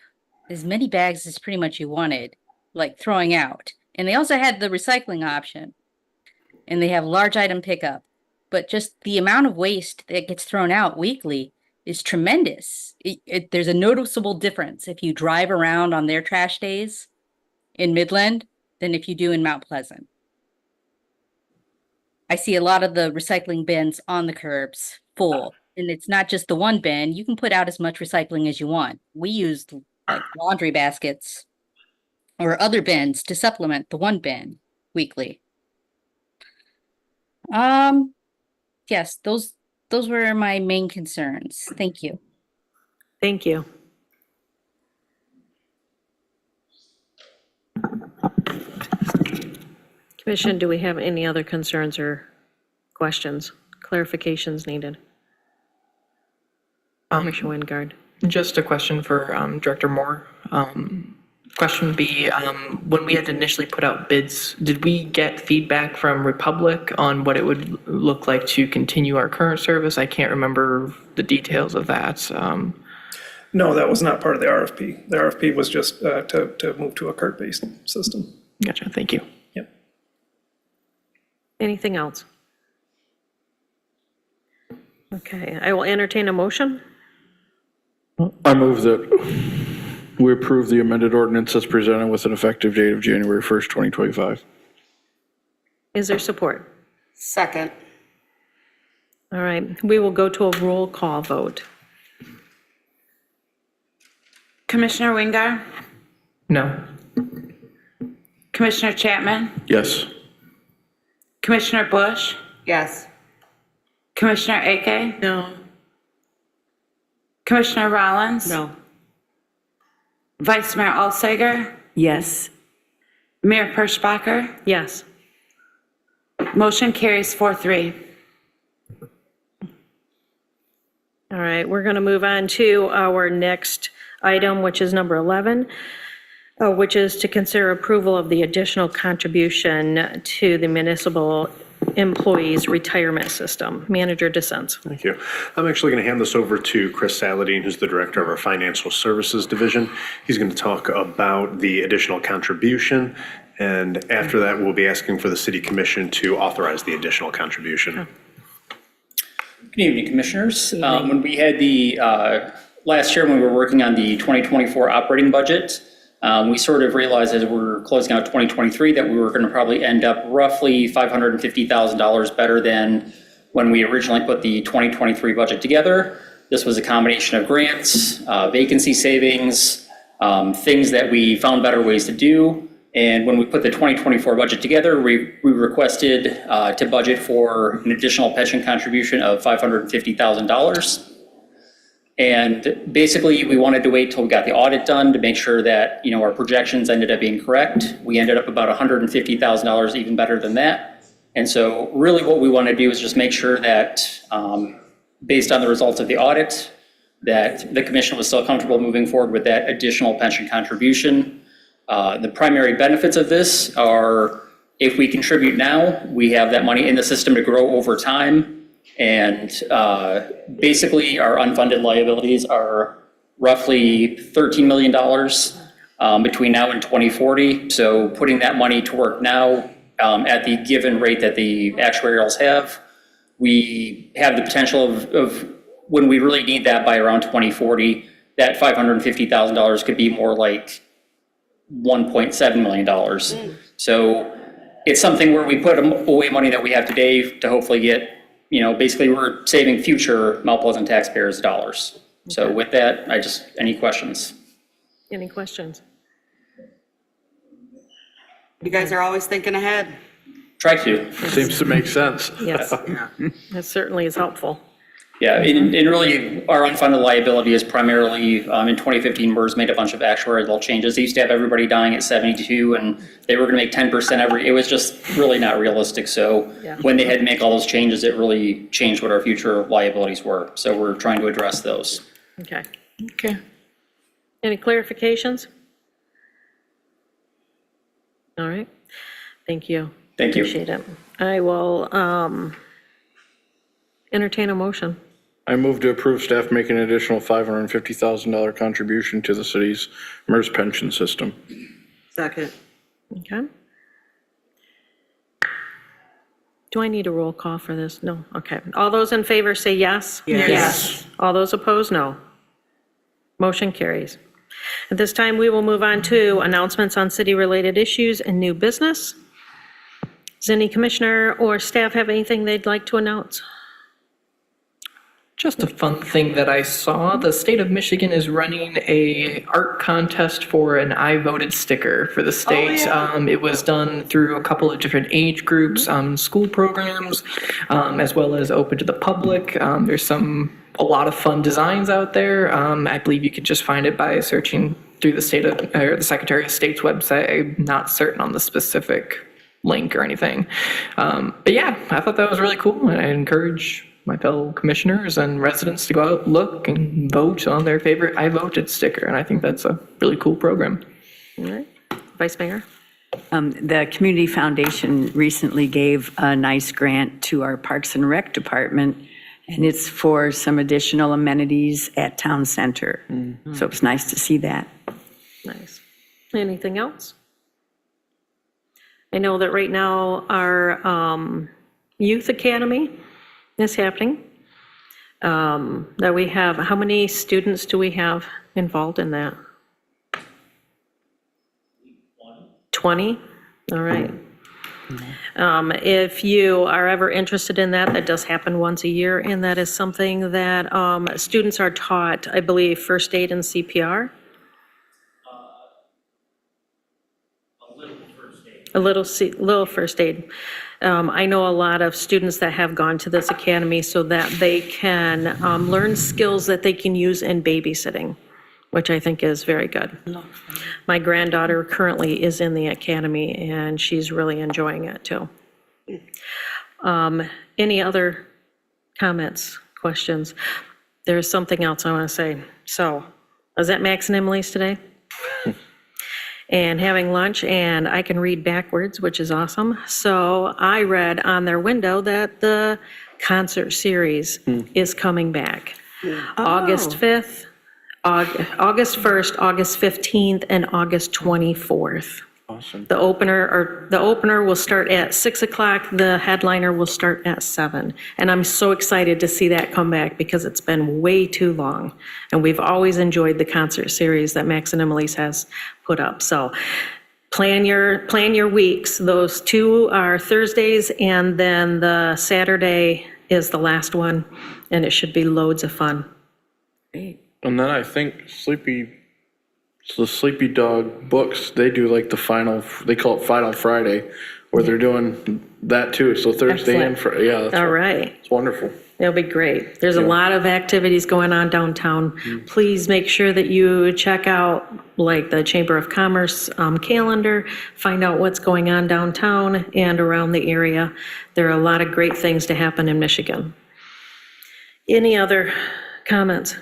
as many bags as pretty much you wanted, like throwing out. And they also had the recycling option, and they have large item pickup. But just the amount of waste that gets thrown out weekly is tremendous. There's a noticeable difference if you drive around on their trash days in Midland than if you do in Mount Pleasant. I see a lot of the recycling bins on the curbs full, and it's not just the one bin. You can put out as much recycling as you want. We used like laundry baskets or other bins to supplement the one bin weekly. Yes, those were my main concerns. Thank you. Thank you. Commission, do we have any other concerns or questions, clarifications needed? Commissioner Wingard. Just a question for Director Moore. Question would be, when we had initially put out bids, did we get feedback from Republic on what it would look like to continue our current service? I can't remember the details of that. No, that was not part of the RFP. The RFP was just to move to a cart-based system. Gotcha, thank you. Yep. Anything else? Okay, I will entertain a motion. I move that we approve the amended ordinance as presented with an effective date of January 1st, 2025. Is there support? Second. All right, we will go to a roll call vote. Commissioner Wingard, No. Commissioner Chapman, Yes. Commissioner Bush, Yes. Commissioner Ake, No. Commissioner Rollins, No. Vice Mayor Alsager, Yes. Mayor Perschbacher. Yes. Motion carries 4-3. All right, we're going to move on to our next item, which is number 11, which is to consider approval of the additional contribution to the municipal employees retirement system. Manager DeSense. Thank you. I'm actually going to hand this over to Chris Saladin, who's the director of our Financial Services Division. He's going to talk about the additional contribution, and after that, we'll be asking for the City Commission to authorize the additional contribution. Good evening, Commissioners. When we had the, last year when we were working on the 2024 operating budget, we sort of realized as we were closing out 2023 that we were going to probably end up roughly $550,000 better than when we originally put the 2023 budget together. This was a combination of grants, vacancy savings, things that we found better ways to do. And when we put the 2024 budget together, we requested to budget for an additional pension contribution of $550,000. And basically, we wanted to wait till we got the audit done to make sure that, our projections ended up being correct. We ended up about $150,000 even better than that. And so really what we want to do is just make sure that, based on the results of the audit, that the commission was still comfortable moving forward with that additional pension contribution. The primary benefits of this are if we contribute now, we have that money in the system to grow over time. And basically, our unfunded liabilities are roughly $13 million between now and 2040. So putting that money to work now at the given rate that the actuarials have, we have the potential of when we really need that by around 2040, that $550,000 could be more like $1.7 million. So it's something where we put away money that we have today to hopefully get, basically we're saving future Mount Pleasant taxpayers dollars. So with that, any questions? Any questions? You guys are always thinking ahead. Try to. Seems to make sense. Yes, that certainly is helpful. Yeah, and really, our unfunded liability is primarily, in 2015, MERS made a bunch of actuarial changes. They used to have everybody dying at 72, and they were going to make 10% it was just really not realistic. So when they had to make all those changes, it really changed what our future liabilities were. So we're trying to address those. Okay. Okay. Any clarifications? All right. Thank you. Thank you. Appreciate it. I will entertain a motion. I move to approve staff making an additional $550,000 contribution to the city's MERS pension system. Second. Okay. Do I need a roll call for this? No? Okay. All those in favor say yes? Yes. All those opposed, no. Motion carries. At this time, we will move on to announcements on city-related issues and new business. Does any commissioner or staff have anything they'd like to announce? Just a fun thing that I saw, the state of Michigan is running a art contest for an I Voted sticker for the state. It was done through a couple of different age groups, school programs, as well as open to the public. There's a lot of fun designs out there. I believe you could just find it by searching through the Secretary of State's website. I'm not certain on the specific link or anything. But yeah, I thought that was really cool, and I encourage my fellow commissioners and residents to go out, look, and vote on their favorite I Voted sticker, and I think that's a really cool program. All right. Vice Mayor? The Community Foundation recently gave a nice grant to our Parks and Rec Department, and it's for some additional amenities at Town Center. So it's nice to see that. Nice. Anything else? I know that right now our Youth Academy is happening. That we have, how many students do we have involved in that? 20? All right. If you are ever interested in that, that does happen once a year, and that is something that students are taught, I believe, first aid and CPR. A little first aid. I know a lot of students that have gone to this academy so that they can learn skills that they can use in babysitting, which I think is very good. My granddaughter currently is in the academy, and she's really enjoying it too. Any other comments, questions? There's something else I want to say. So, I was at Max and Emily's today and having lunch, and I can read backwards, which is awesome. So I read on their window that the concert series is coming back. August 5th, August 1st, August 15th, and August 24th. Awesome. The opener will start at 6 o'clock. The headliner will start at 7. And I'm so excited to see that come back because it's been way too long. And we've always enjoyed the concert series that Max and Emily's has put up. So plan your weeks. Those two are Thursdays, and then the Saturday is the last one, and it should be loads of fun. And then I think the Sleepy Dog books, they do like they call it Final Friday, where they're doing that too. So Thursday and Friday, yeah. That's All right. It's wonderful. It'll be great. There's a lot of activities going on downtown. Please make sure that you check out like the Chamber of Commerce calendar, find out what's going on downtown and around the area. There are a lot of great things to happen in Michigan. Any other comments?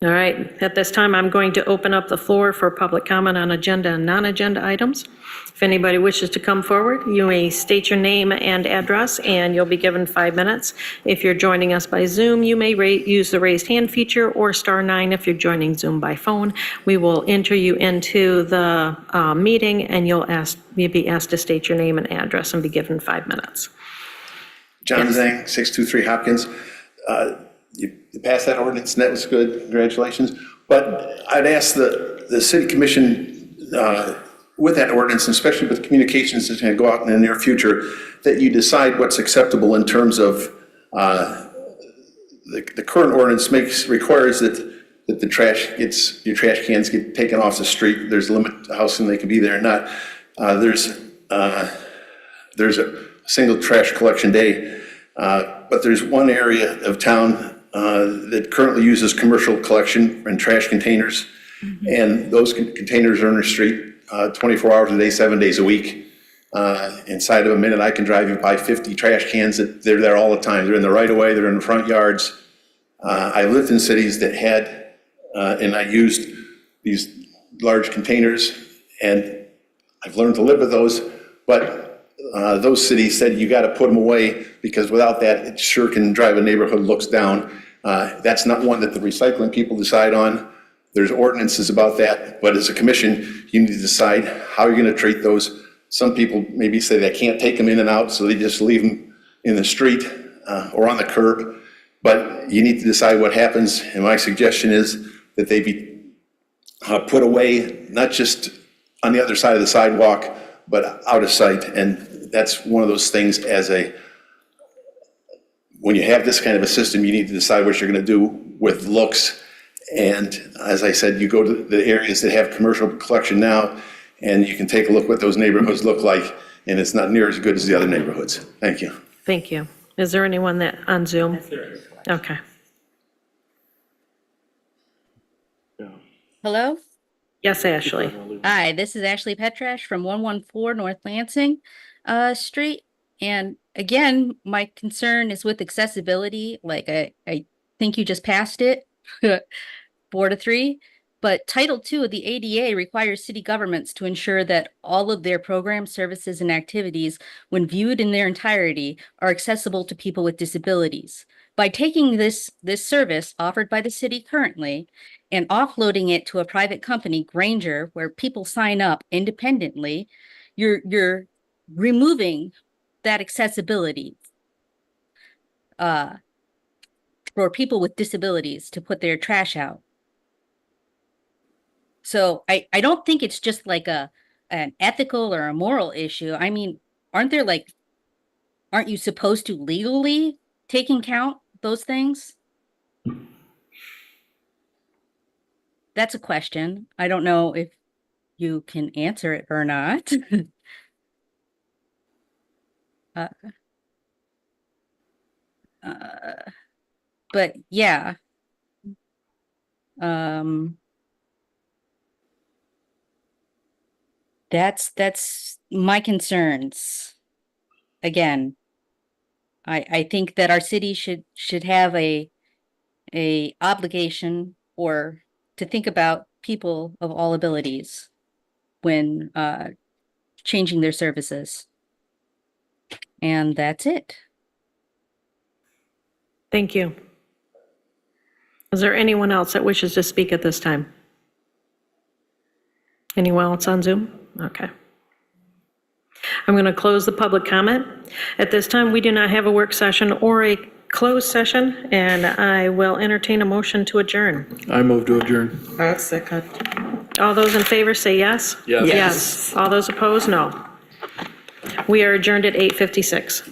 All right, at this time, I'm going to open up the floor for public comment on agenda and non-agenda items. If anybody wishes to come forward, you may state your name and address, and you'll be given 5 minutes. If you're joining us by Zoom, you may use the raised hand feature or *9 if you're joining Zoom by phone. We will enter you into the meeting, and you'll be asked to state your name and address and be given 5 minutes. John Zhang, 623 Hopkins. You passed that ordinance, and that was good, congratulations. But I'd ask the city commission, with that ordinance, and especially with communications that's gonna go out in the near future, that you decide what's acceptable in terms of, the current ordinance requires that your trash cans get taken off the street. There's a limit to how soon they can be there or not. There's a single trash collection day But there's one area of town that currently uses commercial collection and trash containers. And those containers are in the street 24 hours a day, 7 days a week. Inside of a minute, I can drive you by 50 trash cans that they're there all the time. They're in the right of way, they're in the front yards. I lived in cities that had, and I used these large containers, and I've learned to live with those, but those cities said you gotta put them away, because without that, it sure can drive a neighborhood looks down. That's not one that the recycling people decide on. There's ordinances about that, but as a commission, you need to decide how you're gonna treat those. Some people maybe say they can't take them in and out, so they just leave them in the street or on the curb. But you need to decide what happens, and my suggestion is that they be put away, not just on the other side of the sidewalk, but out of sight. And that's one of those things when you have this kind of a system, you need to decide what you're gonna do with looks. And as I said, you go to the areas that have commercial collection now, and you can take a look what those neighborhoods look like, and it's not near as good as the other neighborhoods. Thank you. Thank you. Is there anyone that on Zoom? Okay. Hello? Yes, Ashley. Hi, this is Ashley Petrash from 114 North Lansing Street. And again, my concern is with accessibility. Like I think you just passed it, 4-3. But Title II of the ADA requires city governments to ensure that all of their programs, services, and activities, when viewed in their entirety, are accessible to people with disabilities. By taking this service offered by the city currently and offloading it to a private company, Granger, where people sign up independently, you're removing that accessibility for people with disabilities to put their trash out. So I don't think it's just like an ethical or a moral issue. I mean, aren't you supposed to legally take in count those things? That's a question. I don't know if you can answer it or not. But yeah. That's my concerns. Again, I think that our city should have a obligation or to think about people of all abilities when changing their services. And that's it. Thank you. Is there anyone else that wishes to speak at this time? Anyone else on Zoom? Okay. I'm going to close the public comment. At this time, we do not have a work session or a closed session, and I will entertain a motion to adjourn. I move to adjourn. I'll second. All those in favor say yes? Yes. Yes. All those opposed, no. We are adjourned at 8:56.